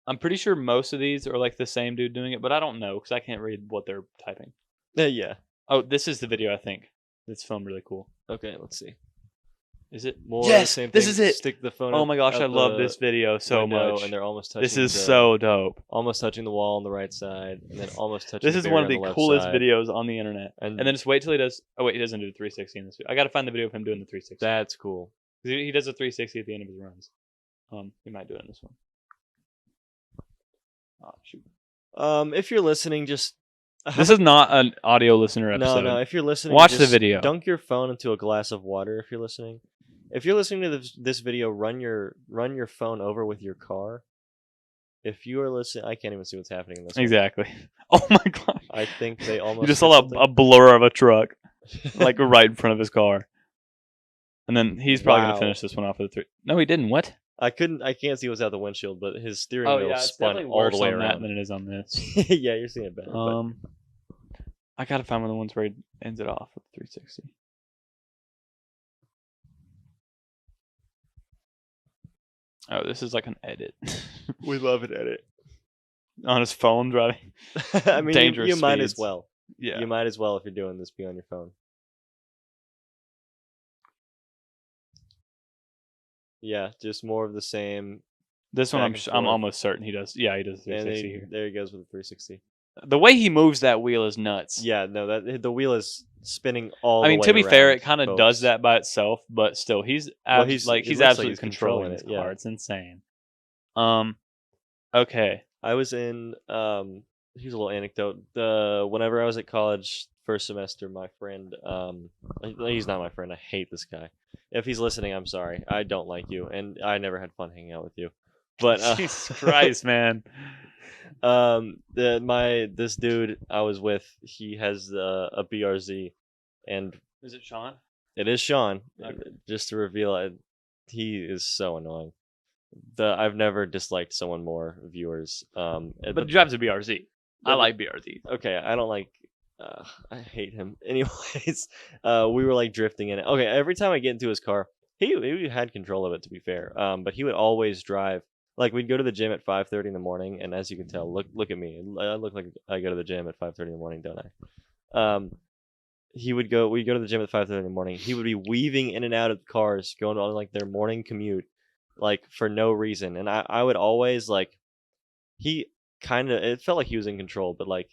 I'm pretty sure most of these are like the same dude doing it, but I don't know because I can't read what they're typing. Yeah. Oh, this is the video I think. It's filmed really cool. Okay, let's see. Is it? More of the Yes, same this thing. is it. Stick the phone. Oh out- my gosh, out I love the this video so window, much. and they're almost touching. This is the- so dope. almost touching the wall on the right side, and then almost touching. This the is one of barrier the on left coolest side. videos on the internet. And, And then just wait till he does. Oh wait, he doesn't do the 360 in this video. I gotta find the video of him doing the 360. that's cool. He does a 360 at the end of his runs. He might do it in this one. Oh shoot! If you're listening, just This is not an audio listener episode. no. If you're listening, Watch the just video. Dunk your phone into a glass of water. If you're listening, if you're listening to this video, run your phone over with your car. If you are listening, I can't even see what's happening in this. one. Exactly. Oh my god! I think they almost. You just did saw something. a blur of a truck, like right in front of his car. And then he's probably Wow. gonna finish this one off with a 3. No, he didn't. What? I can't see what's out the windshield, but his steering wheel it's spun definitely all worse the way on that around. than it is on this. Yeah, you're seeing it better. but I gotta find one of the ones where he ends it off with 360. Oh, this is like an edit. We love an edit. On his phone driving. I mean, Dangerous you might as speeds. well. Yeah. You might as well if you're doing this, be on your phone. Yeah, just more of the same. This one, Back and I'm forth. almost certain he does. Yeah, he does And 360 here. there he goes with the 360. The way he moves that wheel is nuts. Yeah, no, that the wheel is spinning all. I mean, the way to be fair, around, it kind of folks. does that by itself, but still, he's Well, he's it looks like absolutely he's controlling controlling this it, yeah. car. It's insane. Okay. I was in. Here's a little anecdote. Whenever I was at college, first semester, my friend. He's not my friend. I hate this guy. If he's listening, I'm sorry. I don't like you, and I never had fun hanging out with you. But Jesus Christ, man. this dude I was with, he has a BRZ, and Is it Sean? it is Sean. Okay. Just to reveal it, he is so annoying. I've never disliked someone more, viewers. But he drives a BRZ. I like BRZ. Okay, I don't like. I hate him. Anyways, we were like drifting in it. Okay, every time I get into his car, he had control of it, to be fair. But he would always drive. Like, we'd go to the gym at 5:30 in the morning, and as you can tell, look at me. I look like I go to the gym at 5:30 in the morning, don't I? We'd go to the gym at 5:30 in the morning. He would be weaving in and out of cars, going on like their morning commute, like for no reason. And I would always like, it felt like he was in control, but like,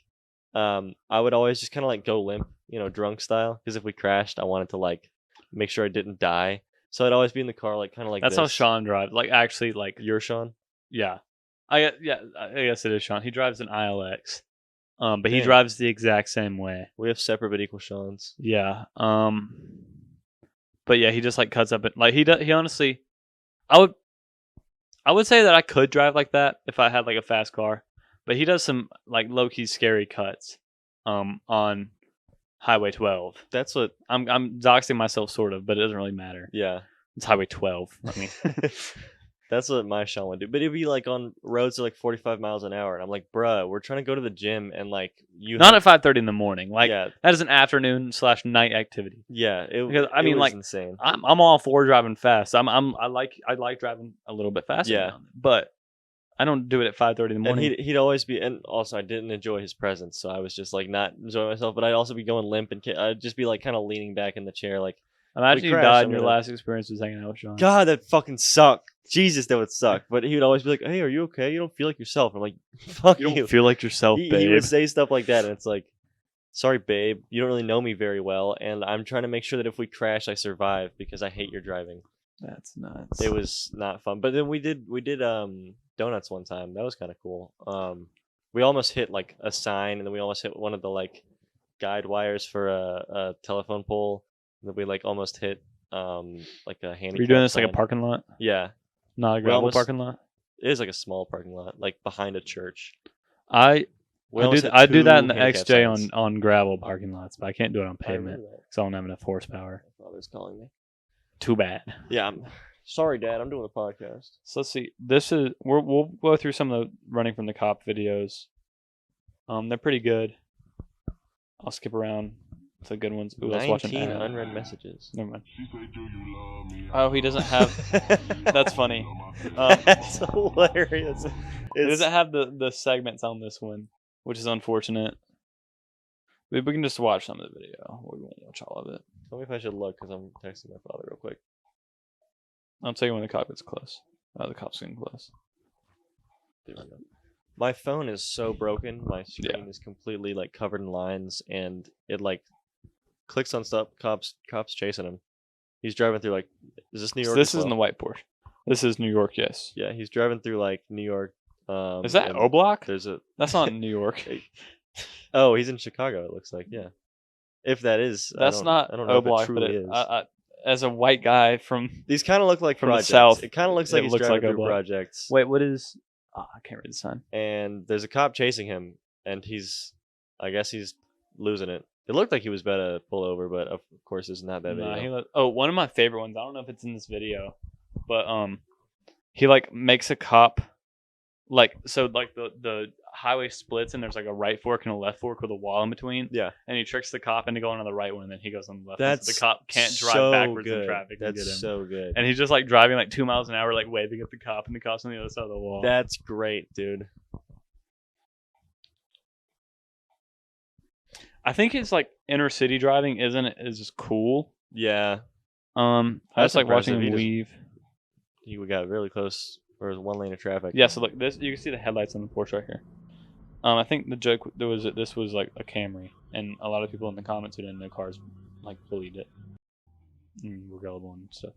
I would always just kind of like go limp, drunk style, because if we crashed, I wanted to like make sure I didn't die. So I'd always be in the car, like kind of like That's this. how Sean drives. Like, actually, like, You're Sean. yeah. I guess it is Sean. He drives an ILX. But he Dang. drives the exact same way. We have separate but equal Seans. Yeah. But yeah, he just like cuts up it. Like he honestly, I would say that I could drive like that if I had like a fast car. But he does some like low key scary cuts. On Highway 12. That's what. I'm doxing myself sort of, but it doesn't really matter. Yeah. It's Highway 12. I mean, That's what my Sean would do. But it'd be like on roads at like 45 miles an hour, and I'm like, bruh, we're trying to go to the gym, and like not at 5:30 in the morning. Like yeah, that is an afternoon/night activity. yeah. Because, I it mean, was like, insane. I'm all for driving fast. I like driving a little bit faster. Yeah. now, but I don't do it at 5:30 in the And morning. he'd always be, and also I didn't enjoy his presence, so I was just like not enjoying myself. But I'd also be going limp, and I'd just be like kind of leaning back in the chair, like, Imagine you crashed, died I'm and your gonna- last experience was hanging out with Sean. God, that fucking sucked. Jesus, that would suck. But he would always be like, "Hey, are you okay? You don't feel like yourself." I'm like, "Fuck You you." don't feel like yourself, he babe. would say stuff like that, and it's like, "Sorry, babe, you don't really know me very well, and I'm trying to make sure that if we crash, I survive because I hate your driving." That's nuts. It was not fun. But then we did donuts one time. That was kind of cool. We almost hit like a sign, and then we almost hit one of the like guide wires for a telephone pole. And then we like almost hit like a handicap. Were you doing this like a sign. parking lot? Yeah, Not a We gravel almost- parking lot? it is like a small parking lot, like behind a church. I We I almost do hit I do that two in the handicap XJ signs. on gravel parking lots, but I can't do it on I pavement remember that. because I don't have enough horsepower. My father's calling me. Too bad. Yeah, I'm sorry, Dad. I'm doing a podcast. So let's see. We'll go through some of the running from the cop videos. They're pretty good. I'll skip around to the good ones. Ooh, I was watching 19 ad. unread messages. Never mind. Oh, he doesn't have. That's funny. That's hilarious. He doesn't have the segments on this one, which is unfortunate. We can just watch some of the video. We won't watch all of it. Tell me if I should look because I'm texting my father real quick. I'll tell you when the cop gets close. The cop's getting close. There we go. My phone is so broken. My screen Yeah. is completely like covered in lines, and it like clicks on stuff. Cops chasing him. He's driving through like. Is this New So York? this as isn't the well? white Porsche. This is New York, yes. Yeah, he's driving through like New York. Is that and O Block? There's a. That's not in New York. Oh, he's in Chicago. It looks like, yeah. If that is, That's not I don't know O if Block, it but truly is. as a white guy from. These kind of look like from the projects. south, It kind of looks like it he's looks driving like through O Block. projects. Wait, what is. Oh, I can't read the sign. And there's a cop chasing him, and I guess he's losing it. It looked like he was about to pull over, but of course it's not that Nah, video. one of my favorite ones. I don't know if it's in this video, but he like makes a cop like the highway splits and there's like a right fork and a left fork with a wall in between. Yeah. And he tricks the cop into going on the right one, and then he goes on the left. That's one, so the cop can't drive so backwards in good. traffic and That's get him. so good. And he's just like driving like 2 miles an hour, like waving at the cop, and the cop's on the other side of the wall. That's great, dude. I think it's like inner city driving is just cool. Yeah. I That's just like watching impressive. him He weave. We got really close. Or was one lane of traffic. Yeah, so look, this you can see the headlights on the Porsche right here. I think the joke this was like a Camry, and a lot of people in the comments who didn't know cars like believed it. Were gullible and stuff.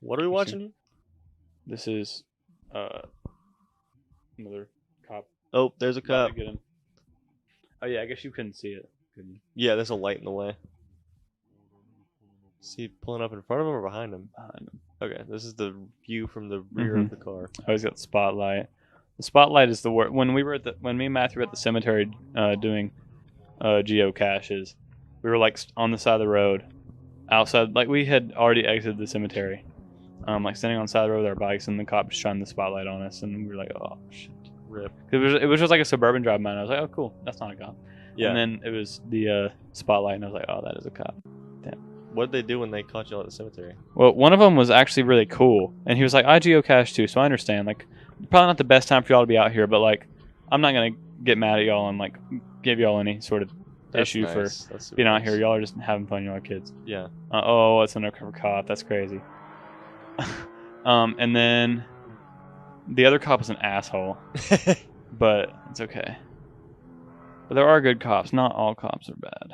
What are we watching here? This is another cop. Oh, there's a About cop. to get him. Oh yeah, I guess you couldn't see it. Couldn't you? Yeah, there's a light in the way. Is he pulling up in front of him or behind him? Behind him. Okay, this is the view from the rear Mhm. of the car. I always got the spotlight. The spotlight is the word. When me and Matthew were at the cemetery doing geocaches, we were like on the side of the road, outside. Like we had already exited the cemetery, like standing on the side of the road with our bikes, and the cop just shined the spotlight on us, and we were like, oh shit. Rip. It was just like a suburban drive mine. I was like, oh cool, that's not a cop. Yeah. And then it was the spotlight, and I was like, oh, that is a cop. What did they do when they caught you all at the cemetery? Well, one of them was actually really cool, and he was like, I geocache too, so I understand. Like, probably not the best time for y'all to be out here, but like, I'm not gonna get mad at y'all and like give y'all any sort of That's issue nice. for That's super being out nice. here. Y'all are just having fun. Y'all are kids. Yeah. Oh, it's an undercover cop. That's crazy. And then the other cop was an asshole, but it's okay. But there are good cops. Not all cops are bad.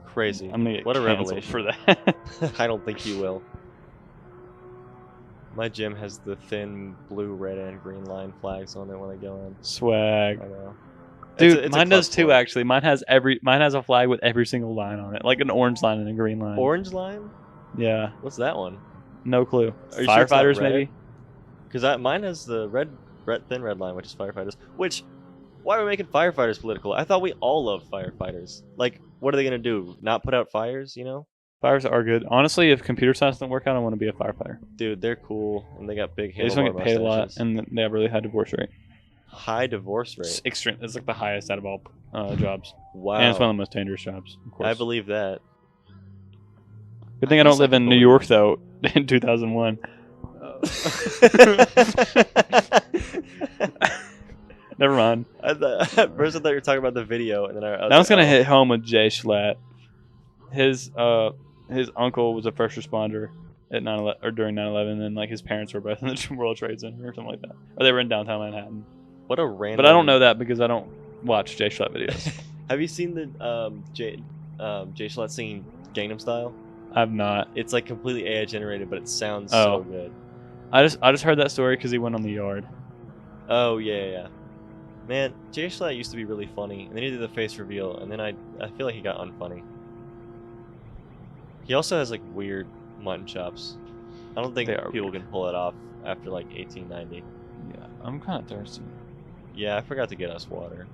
Crazy. I'm gonna get What a canceled revelation. for that. I don't think you will. My gym has the thin blue, red, and green line flags on it when I go in. Swag. I know. Dude, It's a mine club does too. sport. Actually, mine has a flag with every single line on it, like an orange line and a green line. Orange line? Yeah, What's that one? no clue. Are you sure it's not Firefighters, red? maybe. Because mine has the thin red line, which is firefighters. Which, why are we making firefighters political? I thought we all love firefighters. Like, what are they gonna do? Not put out fires? You know? Fires are good. Honestly, if computer science doesn't work out, I want to be a firefighter. Dude, they're cool and they got big They just don't handlebar get paid a lot, mustaches. and they have a really high divorce rate. High divorce It's rate. extreme. It's like the highest out of all jobs, Wow. and it's one of the most dangerous jobs. Of course. I believe that. Good thing I don't live in New York though. In 2001. Never mind. At first I thought you were talking about the video, and then I That was gonna like, hit home with Jay Schlatt. His uncle was a first responder at 9/11 or during 9/11, and like his parents were both in the World Trade Center or something like that, or they were in downtown Manhattan. What a random. But I don't know that because I don't watch Jay Schlatt videos. Have you seen the Jay Schlatt singing Gangnam Style? I've not. It's like completely AI generated, but it sounds Oh. so good. I just heard that story because he went on the yard. Oh yeah. Man, Jay Schlatt used to be really funny, and then he did the face reveal, and then I feel like he got unfunny. He also has like weird mutton chops. I don't think They are people weird. can pull it off after like 1890. Yeah, I'm kind of thirsty. Yeah, I forgot to get us water.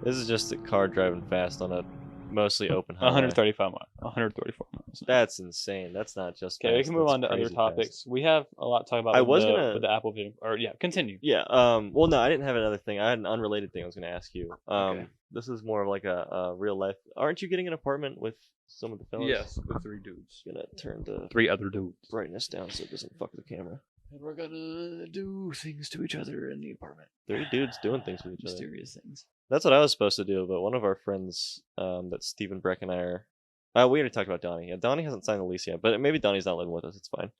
This is just a car driving fast on a mostly open highway. 134 miles. That's insane. That's not just. Okay, we fast, can move that's on to other crazy topics. fast. We have a lot to talk about. I with was the, gonna- with the Apple video. Or yeah, continue. Yeah. Well, no, I didn't have another thing. I had an unrelated thing I was going to ask you. Okay. This is more of like a real life. Aren't you getting an apartment with some of the fellas? with 3 dudes. Gonna turn the 3 other dudes. brightness down so it doesn't fuck the camera. And we're gonna do things to each other in the apartment. 3 dudes doing things with each other. Mysterious things. That's what I was supposed to do, but one of our friends, that Stephen Breck and I are. We already talked about Donnie. Yeah, Donnie hasn't signed the lease yet, but maybe Donnie's not living with us. It's fine.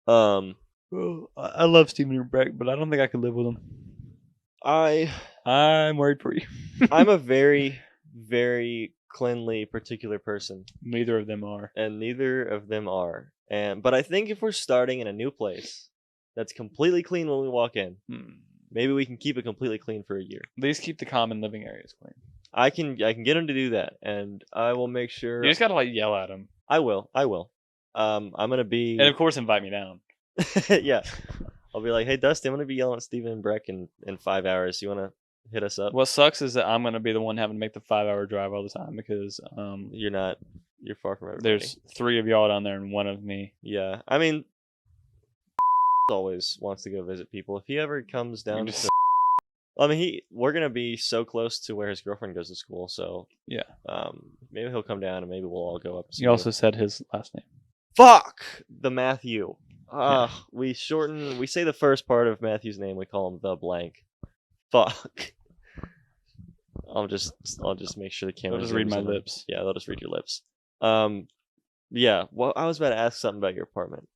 Well, I love Stephen Breck, but I don't think I could live with him. I'm worried for you. I'm a very, very cleanly, particular person, Neither of them are. and neither of them are. But I think if we're starting in a new place that's completely clean when we walk in, maybe we can keep it completely clean for a year. At least keep the common living areas clean. I can get him to do that, and I will make sure. You just gotta like yell at him, I will. I'm gonna be. and of course invite me down. Yeah, I'll be like, hey Dusty, I'm gonna be yelling at Steven and Breck in 5 hours. You wanna hit us up? What sucks is that I'm gonna be the one having to make the 5-hour drive all the time because You're not. You're far from everybody. there's 3 of y'all down there and 1 of me. Yeah, I mean, always wants to go visit people. If he ever comes down just- to, I mean, we're gonna be so close to where his girlfriend goes to school, so Yeah. maybe he'll come down and maybe we'll all go up. And see You also said his last name. fuck the Matthew. We say the first part of Matthew's name, we call him the blank. Fuck. I'll just make sure the camera. They'll just read zooms my in on- lips. Yeah, they'll just read your lips. Yeah. Well, I was about to ask something about your apartment.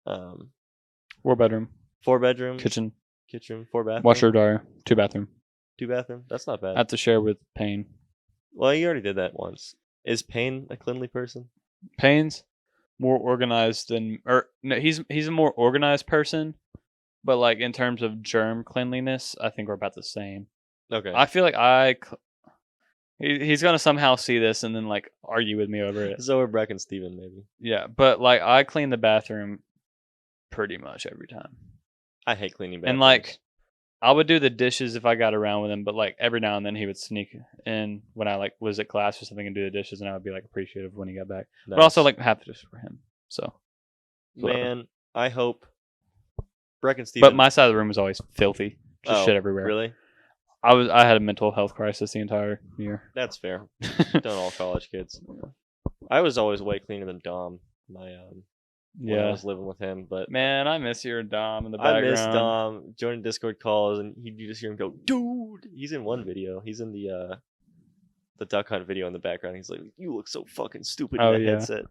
4-bedroom, 4-bedroom, kitchen, 4-bathroom, washer, dryer, 2-bathroom. 2-bathroom. That's not bad. I have to share with Payne. Well, you already did that once. Is Payne a cleanly person? Payne's more organized than, or no, he's a more organized person, but like in terms of germ cleanliness, I think we're about the same. Okay. I feel like he's gonna somehow see this and then like argue with me over it. So are Breck and Steven, maybe. Yeah, but like I clean the bathroom pretty much every time, I hate cleaning bathrooms. and like I would do the dishes if I got around with him, but like every now and then he would sneak in when I like was at class or something and do the dishes, and I would be like appreciative when he got back. But also Nice. like half the dishes for him. So, whatever. Man, I hope Breck and Steven. But my side of the room was always filthy, just Oh, shit everywhere. Really? I had a mental health crisis the entire year. That's fair. Don't all college kids. I was always way cleaner than Dom. When I Yeah, was living with him, but man, I miss your Dom in the I background. miss Dom joining Discord calls, and you just hear him go, "Dude!" He's in one video. He's in the Duck Hunt video in the background. He's like, "You look so fucking stupid in Oh, that yeah. headset."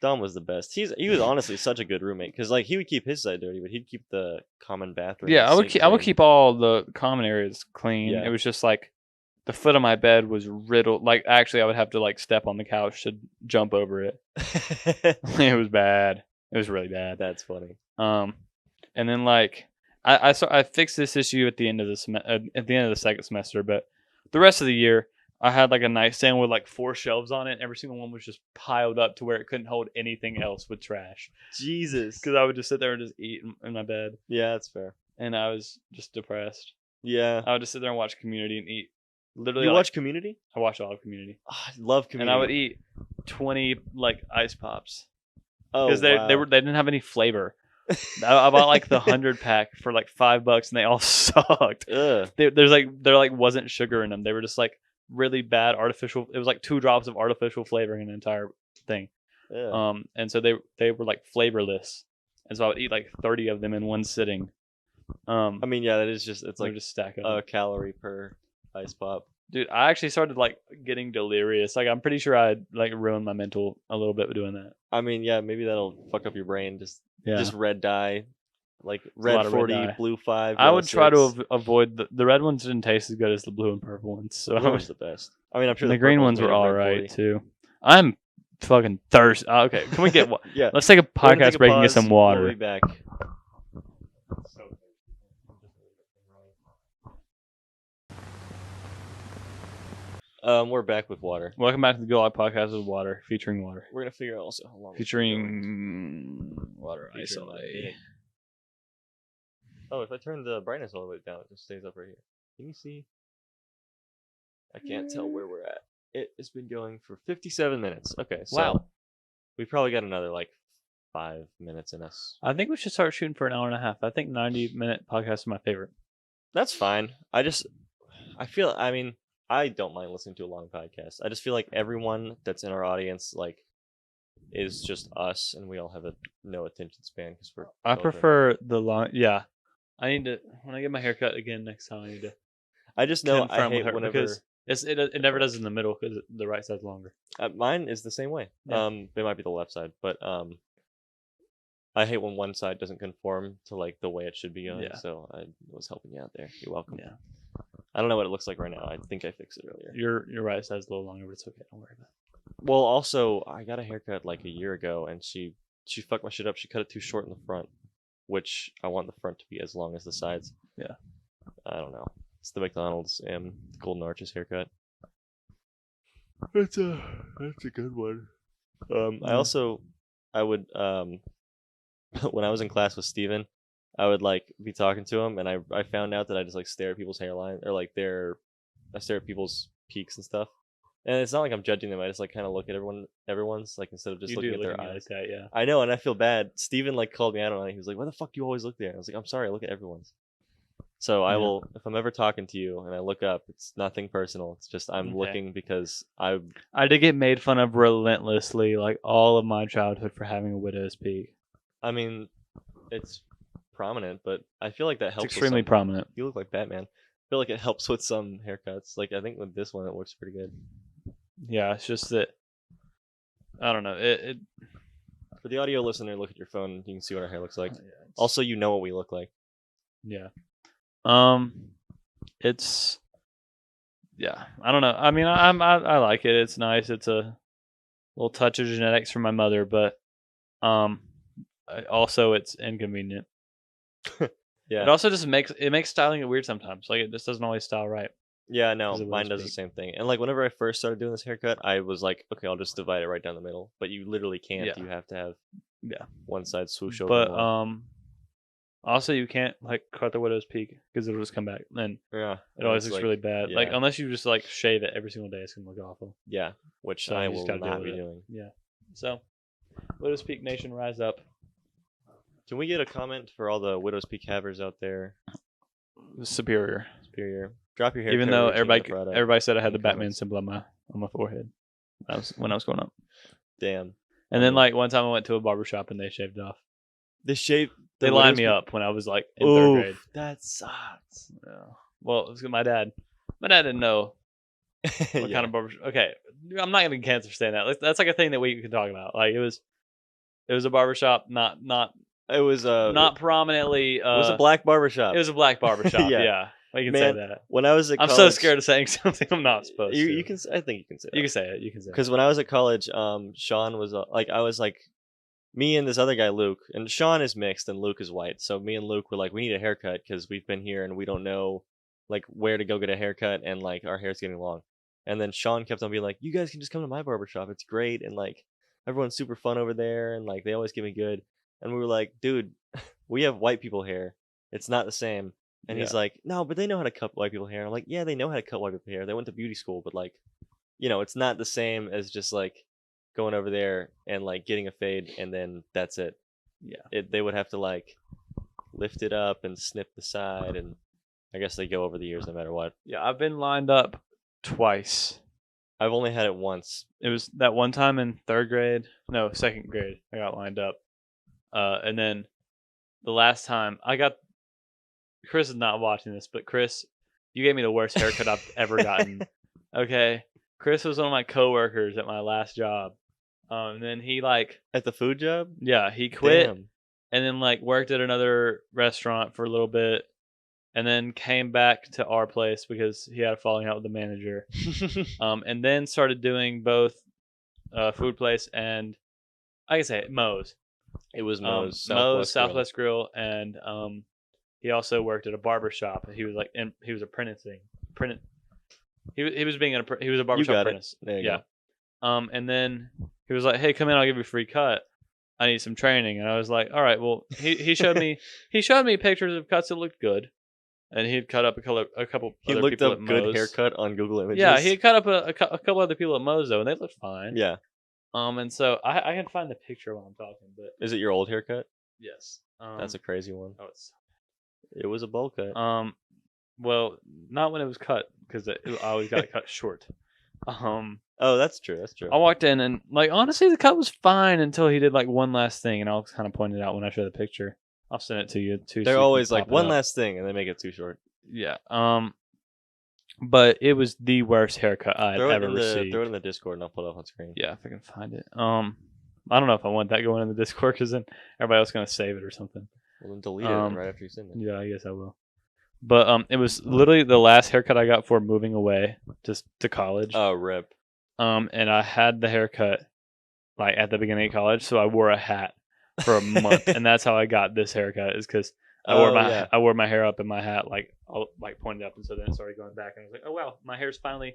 Dom was the best. He was honestly such a good roommate because like he would keep his side dirty, but he'd keep the common bathroom. Yeah, and I would sink I would clean. keep all the common areas clean. Yeah. It was just like the foot of my bed was riddled. Like actually, I would have to like step on the couch to jump over it. It was bad. It was really bad. That's funny. And then like I fixed this issue at the end of the second semester, but the rest of the year I had like a nightstand with like 4 shelves on it. And every single one was just piled up to where it couldn't hold anything else with trash. Jesus. Because I would just sit there and just eat in my bed, Yeah, that's fair. and I was just depressed. Yeah. I would just sit there and watch Community and eat. Literally, You like, watch Community? I watched all of Community, I love Community. and I would eat 20 like ice pops Oh, because wow. they didn't have any flavor. I bought like the 100 pack for like $5, and they all sucked. Ugh. There wasn't sugar in them. They were just like really bad artificial. It was like 2 drops of artificial flavoring in the entire thing. Ugh. And so they were like flavorless, and so I would eat like 30 of them in one sitting. I mean, yeah, that is just it's They like would just stack up. a calorie per ice pop. Dude, I actually started like getting delirious. Like I'm pretty sure I like ruined my mental a little bit with doing that. I mean, yeah, maybe that'll fuck up your brain. Just Yeah. red dye, like a lot red of red 40, dye. blue 5. I yellow would try to 6. avoid the red ones. Didn't taste as good as the blue and purple ones. So Blue one's the best. I mean, I'm sure the green purple's ones made were of all red right 40. too. I'm fucking thirsty. Okay, can we get Yeah. Let's take a We're gonna podcast take a break and get pause. some water. We'll be back. We're back with water. Welcome back to the Gulag podcast with water, featuring water, We're gonna figure out also how long. featuring water ice Featuring all water. day. Oh, if I turn the brightness all the way down, it just stays up right here. Can you see? I can't tell where we're at. It has been going for 57 minutes. Okay, so Wow. we probably got another like 5 minutes in us. I think we should start shooting for an hour and a half. I think 90-minute podcast is my favorite. That's fine. I mean, I don't mind listening to a long podcast. I just feel like everyone that's in our audience like is just us, and we all have no attention span because we're. I children. prefer the long. Yeah, I need to when I get my haircut again next time. I need to I just know I confirm with hate her whenever because it never does in the middle because the right side's longer. mine is the same way. Yeah. It might be the left side, but I hate when one side doesn't conform to like the way it should be going. Yeah. So I was helping you out there. You're welcome. Yeah. I don't know what it looks like right now. I think I fixed it earlier. Your right side's a little longer, but it's okay. Don't worry about it. Well, also I got a haircut like a year ago, and she fucked my shit up. She cut it too short in the front, which I want the front to be as long as the sides. Yeah. I don't know. It's the McDonald's Golden Arches haircut. That's a good one. I would when I was in class with Steven, I would like be talking to him, and I found out that I just like stare at people's hairline or like I stare at people's peaks and stuff. And it's not like I'm judging them. I just like kind of look at everyone's like instead of just You looking do at look their at me like eyes. that, yeah. I know, and I feel bad. Steven like called me out on it. He was like, "Why the fuck do you always look there?" I was like, "I'm sorry, I look at everyone's." So I Yeah. will, if I'm ever talking to you and I look up, it's nothing personal. It's just I'm Okay. looking because I I did get made fun of relentlessly, like all of my childhood, for having a widow's peak. mean, it's prominent, but I feel like that It's helps. with extremely some- prominent. You look like Batman. I feel like it helps with some haircuts. Like I think with this one, it looks pretty good. Yeah, it's just that I don't know. It For the audio listener, look at your phone. You can see what our hair looks like. yeah, it's- Also, you know what we look like. yeah. It's yeah. I don't know. I mean, I like it. It's nice. It's a little touch of genetics from my mother, but also it's inconvenient. Yeah. It also just makes styling it weird sometimes. Like it just doesn't always style right. Yeah, no, 'Cause of mine widow's does the peak. same thing. And like whenever I first started doing this haircut, I was like, okay, I'll just divide it right down the middle. But you literally can't. Yeah. You have to have Yeah. one side swoosh over. But more. also you can't like cut the widow's peak because it'll just come back. Then Yeah, it always it's looks like- really bad. Like yeah. unless you just like shave it every single day, it's gonna look awful. Yeah, which So I you just will gotta deal not with be it. doing. Yeah. So widow's peak nation, rise up. Can we get a comment for all the Widow's Peak havers out there? Superior. Superior. Drop your hair. Even though courage and everybody Neferata said I had in the the Batman comments. symbol on my forehead when I was growing up. Damn. And then mean- like one time I went to a barber shop and they shaved it off. The shape. They lined me up when I was like in third grade. That sucks. Yeah. Well, it was my dad. My dad didn't know what Yeah. kind of barber. Okay, I'm not gonna cancel for saying that. That's like a thing that we can talk about. Like it was a barber shop, not It was not prominently. It was a black barbershop. It was a black barber shop. Yeah. yeah, we can Man, say that. When I was at I'm college, so scared of saying something I'm not supposed to. You can. I think you can say. You that. can say it. You can say it. Because when I was at college, Sean was like, I was like, me and this other guy, Luke, and Sean is mixed and Luke is white. So me and Luke were like, we need a haircut because we've been here and we don't know like where to go get a haircut and like our hair's getting long. And then Sean kept on being like, you guys can just come to my barbershop. It's great and like everyone's super fun over there and like they always give me good. And we were like, dude, we have white people hair. It's not the same. And he's Yeah. like, no, but they know how to cut white people hair. I'm like, yeah, they know how to cut white people hair. They went to beauty school, but like, you know, it's not the same as just like going over there and like getting a fade and then that's it. Yeah. They would have to like lift it up and snip the side and I guess they go over the years no matter what. Yeah, I've been lined up twice. I've only had it once. It was that one time in second grade. I got lined up, and then the last time I got. Chris is not watching this, but Chris, you gave me the worst haircut I've ever gotten. Okay, Chris was one of my coworkers at my last job, and then he At the food job? he quit, Damn. and then worked at another restaurant for a little bit, and then came back to our place because he had a falling out with the manager. And then started doing both food place and I can say it, Moe's. It was Moe's Moe's Southwest Grill, and he also worked at a barber shop. He was he was apprenticing. He was being he was a barber shop got it. apprentice. There you Yeah. And then he was like, "Hey, come in, I'll give you a free cut. I need some training." And I was like, "All right." Well, he showed me pictures of cuts that looked good, and he'd cut up a couple. He other looked people up at good Moe's. haircut on Google Images. Yeah, he had cut up a couple other people at Moe's though, and they looked fine. Yeah. And so I can find the picture while I'm talking, but Is it your old haircut? yes, That's a crazy one. oh, it's It was a bowl cut. well, not when it was cut because I always got it cut short. Oh, that's true. That's true. I walked in and honestly the cut was fine until he did one last thing, and I'll kind of point it out when I show the picture. I'll send it to you too. They're so you can always like pop it one up. last thing, and they make it too short. Yeah. But it was the worst haircut I had ever received. Throw it in the Discord, and I'll put it up on screen. Yeah, if I can find it. I don't know if I want that going in the Discord because then everybody else is gonna save it or something. Well, then delete it right after you send it. Yeah, I guess I will. But it was literally the last haircut I got for moving away just to college. Oh, rip. And I had the haircut at the beginning of college, so I wore a hat for a month, and that's how I got this haircut. Is because I wore my hair up in my hat all pointed up, and so then it started going back, and I was like, oh wow, my hair's finally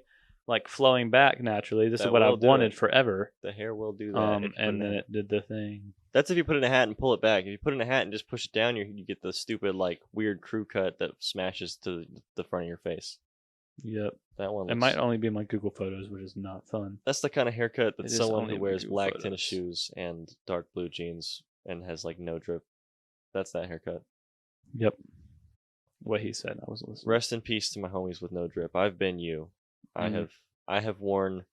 flowing back naturally. This is That what will I've do wanted it. forever. The hair will do that. if you put And it then in. it did the thing. That's if you put it in a hat and pull it back. If you put it in a hat and just push it down, you get the stupid weird crew cut that smashes to the front of your face. Yep. That one. It might only be in my Google Photos, which is not fun. That's the kind of haircut that It is someone only who in wears Google black Photos. tennis shoes and dark blue jeans and has like no drip. That's that haircut. Yep. What he said, I was listening. Rest in peace to my homies with no drip. I've been you. Mhm. I have worn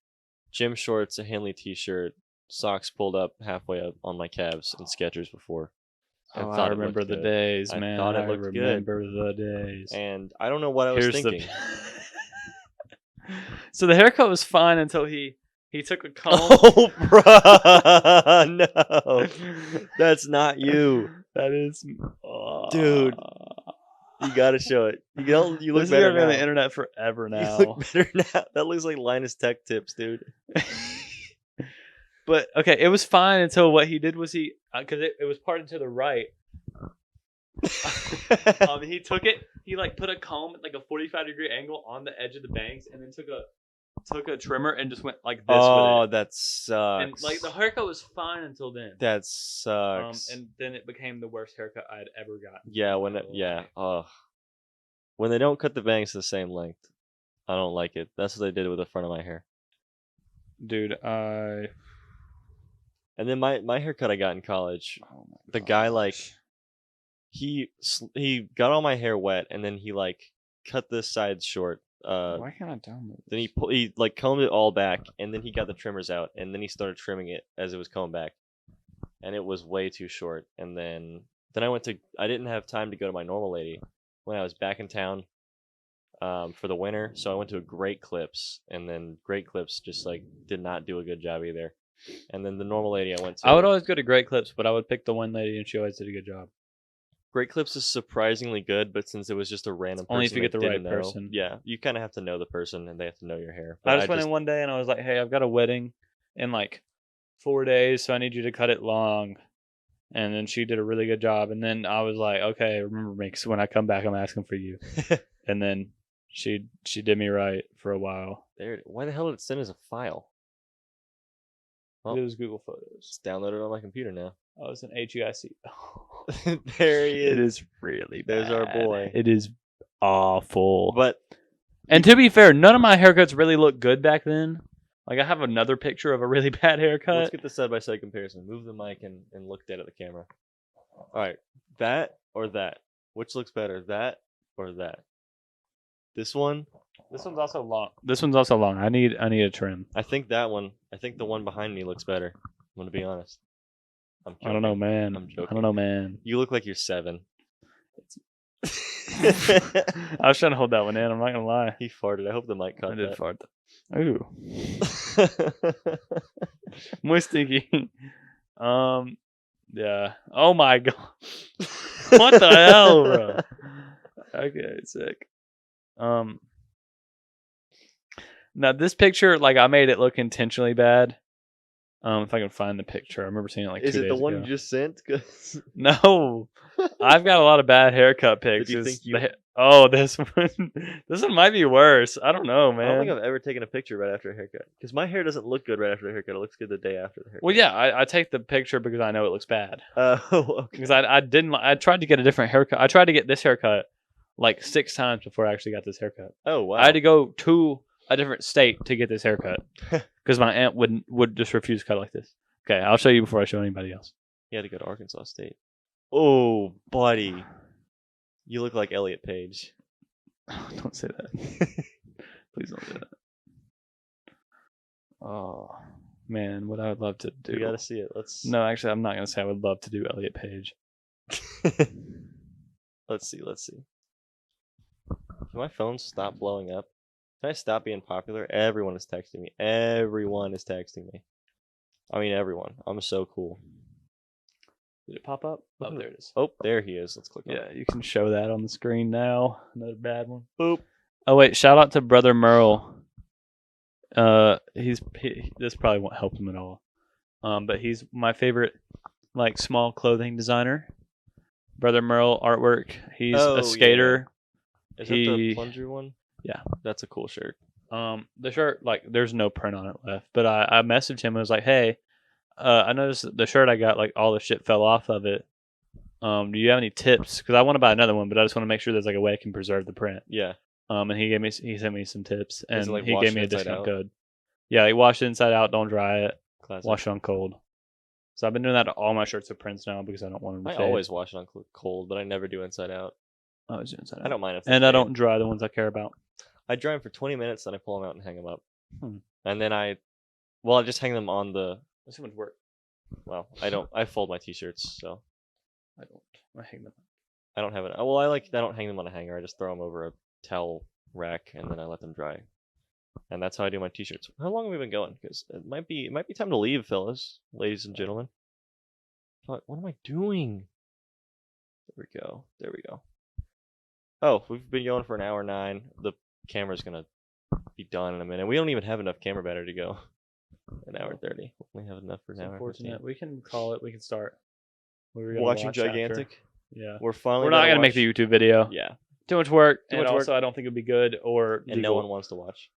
gym shorts, a Henley t-shirt, socks pulled up halfway up on my calves, and Skechers before. Oh, thought I it remember looked the good. days, I man. thought it I looked good. remember the days. And I don't know what I was Here's thinking. So the haircut was fine until he took a comb. Oh, bruh, no, that's not you, That is, dude. You gotta show it. You look this is better gonna be on the now. internet forever You now. look better now. That looks like Linus Tech Tips, dude. But okay, it was fine until what he did was because it was parted to the right. He took it. He like put a comb at like a 45-degree angle on the edge of the bangs, and then took a trimmer and just went like this Oh, with it. that sucks. And like the haircut was fine until then. That sucks. And then it became the worst haircut I had ever gotten. Yeah, when they don't cut the bangs the same length, I don't like it. That's what they did with the front of my hair. Dude, And then my haircut I got in college, the guy like he got all my hair wet, and then he like cut the sides short. why can't I download? Then he like combed it all back, and then he got the trimmers out, and then he started trimming it as it was combed back, and it was way too short. And then I didn't have time to go to my normal lady when I was back in town for the winter, so I went to a Great Clips, and then Great Clips just like did not do a good job either. And then the normal lady I went to, I would always go to Great Clips, but I would pick the one lady, and she always did a good job. Great Clips is surprisingly good, but since it was just a random person, Only if you get that the right didn't know- person. Yeah, you kind of have to know the person, and they have to know your hair. I just went in one day and I was like, "Hey, I've got a wedding in like 4 days, so I need you to cut it long." And then she did a really good job. And then I was like, "Okay, remember me, 'cause when I come back, I'm asking for you." And then she did me right for a while. Why the hell did it send as a file? Well, It was Google Photos. it's downloaded on my computer now. Oh, it's an HEIC. There he is. It is really bad. There's our boy. It is awful. But And to be fair, none of my haircuts really looked good back then. Like, I have another picture of a really bad haircut. let's get the side-by-side comparison. Move the mic and look dead at the camera. All right, that or that? Which looks better, that or that? This one? This one's also long. I need a trim. I think that one. I think the one behind me looks better. I'm gonna be honest. I don't know, man. I'm joking. I don't know, man. You look like you're 7. I was trying to hold that one in. I'm not gonna lie. He farted. I hope the mic caught I did that. fart. Ooh, muy stinky. Yeah. Oh my god. What the hell, bro? Okay, sick. Now this picture, like, I made it look intentionally bad. If I can find the picture, I rember seeing it like 2 Is it days the one ago. you just sent? 'Cause- No, I've got a lot of bad haircut pics. Did you think you- This one, this one might be worse. I don't know, I man. don't think I've ever taken a picture right after a haircut. Because my hair doesn't look good right after a haircut. It looks good the day after the haircut. Well, yeah, I take the picture because I know it looks bad. Oh, okay. Because I tried to get a different haircut. I tried to get this haircut like 6 times before I actually got this haircut. Oh, wow. I had to go to a different state to get this haircut because my aunt would just refuse to cut like this. Okay, I'll show you before I show anybody else. You had to go to Arkansas State. Oh, buddy. You look like Elliot Page. Don't say that. Please don't do that. Oh, man, what I would love to do. We gotta see it. No, actually, I'm not going to say I would love to do Elliot Page. Let's see. Can my phone stop blowing up? Can I stop being popular? Everyone is texting me. I mean, everyone. I'm so cool. Did it pop up? Oh, there it is. Oh, there he is. Let's click on Yeah, it. you can show that on the screen now. Another bad one. Boop. Oh wait, shout out to Brother Merle. This probably won't help him at all. But he's my favorite, like, small clothing designer. Brother Merle artwork. He's Oh, a skater. Is that the plunger one? Yeah. That's a cool shirt. The shirt, like, there's no print on it left. But I messaged him and was like, hey, I noticed that the shirt I got, like, all the shit fell off of it. Do you have any tips? Because I want to buy another one, but I just want to make sure there's like a way I can preserve the print. Yeah. And he sent me some tips, and Is it like he wash gave me it a inside discount out? code. Yeah, like wash it inside out, don't dry it, Classic. wash it on cold. So I've been doing that to all my shirts with prints now because I don't want them to I fade. always wash it on cold, but I never do inside out. I always do inside out. I don't mind if. And they I fade. don't dry the ones I care about. I dry them for 20 minutes, then I pull them out and hang them up, Hmm. and then I just hang them on the. That's too much work. Well, I don't. I fold my t-shirts, so I don't. I hang them. I don't have it. Well, I don't hang them on a hanger. I just throw them over a towel rack, and then I let them dry. And that's how I do my t-shirts. How long have we been going? Because it might be time to leave, fellas, ladies and gentlemen. Fuck, what am I doing? There we go. Oh, we've been going for an hour 9. The camera's gonna be done in a minute. We don't even have enough camera battery to go. An hour 30. We only have enough for an It's hour. unfortunate. 15. We can call it. We can start. We were gonna Watching watch after. Gigantic. Yeah. We're finally. We're not gonna make the YouTube video. Yeah, Too much work. Too and much work. also, I don't think it'd be good or and no legal. one wants to watch.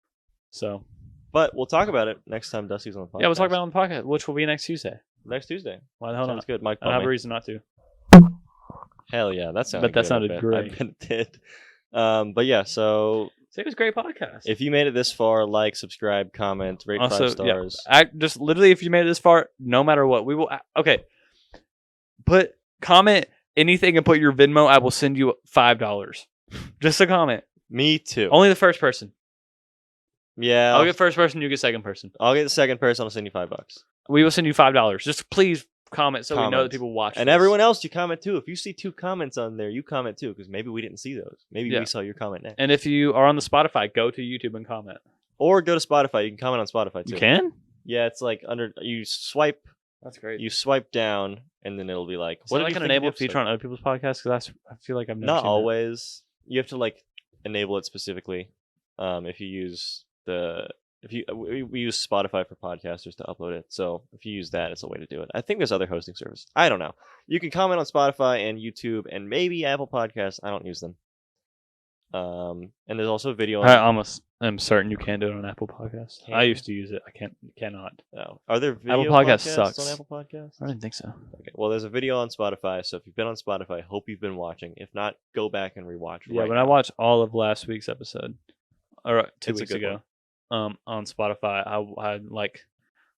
So But we'll talk about it next time Dusty's on the podcast. yeah, we'll talk about it on the podcast, which will be next Tuesday. next Tuesday. Why the hell Sounds not? good. Mike, I don't have a me. reason not to. Hell yeah, that sounded. But that good, sounded I bet. great. I bet it did. But yeah, so So it was a great podcast. if you made it this far, like, subscribe, comment, rate 5 stars. Yeah, just literally, if you made it this far, no matter what, we will. Okay, comment anything and put your Venmo. I will send you $5. Just a comment. Me too. Only the first person. Yeah, I'll get first person. You get second person. I'll get the second person. I'll send you $5. We will send you $5. Just please comment so we know Comment. that people watch. And this. everyone else, you comment too. If you see 2 comments on there, you comment too, because maybe we didn't see those. Maybe Yeah. we saw your comment next. And if you are on the Spotify, go to YouTube and comment. Or go to Spotify. You can comment on Spotify too. You can. Yeah, it's like you swipe. That's great. You swipe down, and then it'll be like, Is that did like you an think of the enabled feature episode? on other people's podcasts? Because I feel like I've never Not seen that. always. You have to like enable it specifically. If you use we use Spotify for podcasters to upload it, so if you use that, it's a way to do it. I think there's other hosting services. I don't know. You can comment on Spotify and YouTube and maybe Apple Podcasts. I don't use them. And there's also video. I almost am certain you can't do it on Apple Podcasts. I Can? used to use it. I cannot. Oh. Are there video Apple Podcasts podcasts sucks. on Apple Podcasts? I didn't think so. Okay. Well, there's a video on Spotify, so if you've been on Spotify, hope you've been watching. If not, go back and rewatch. Yeah, right when now. I watched all of last week's episode, or 2 It's a weeks good ago, on Spotify, I like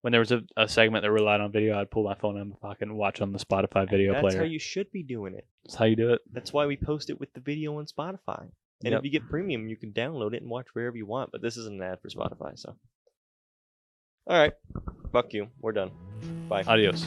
when there was a segment that relied on video, I'd pull my phone out of my pocket and watch on the Spotify video That's player. how you should be doing it. That's how you do it. That's why we post it with the video on Spotify. And Yep. if you get premium, you can download it and watch wherever you want. But this isn't an ad for Spotify, so. All right. Fuck you. We're done. Bye. Adios.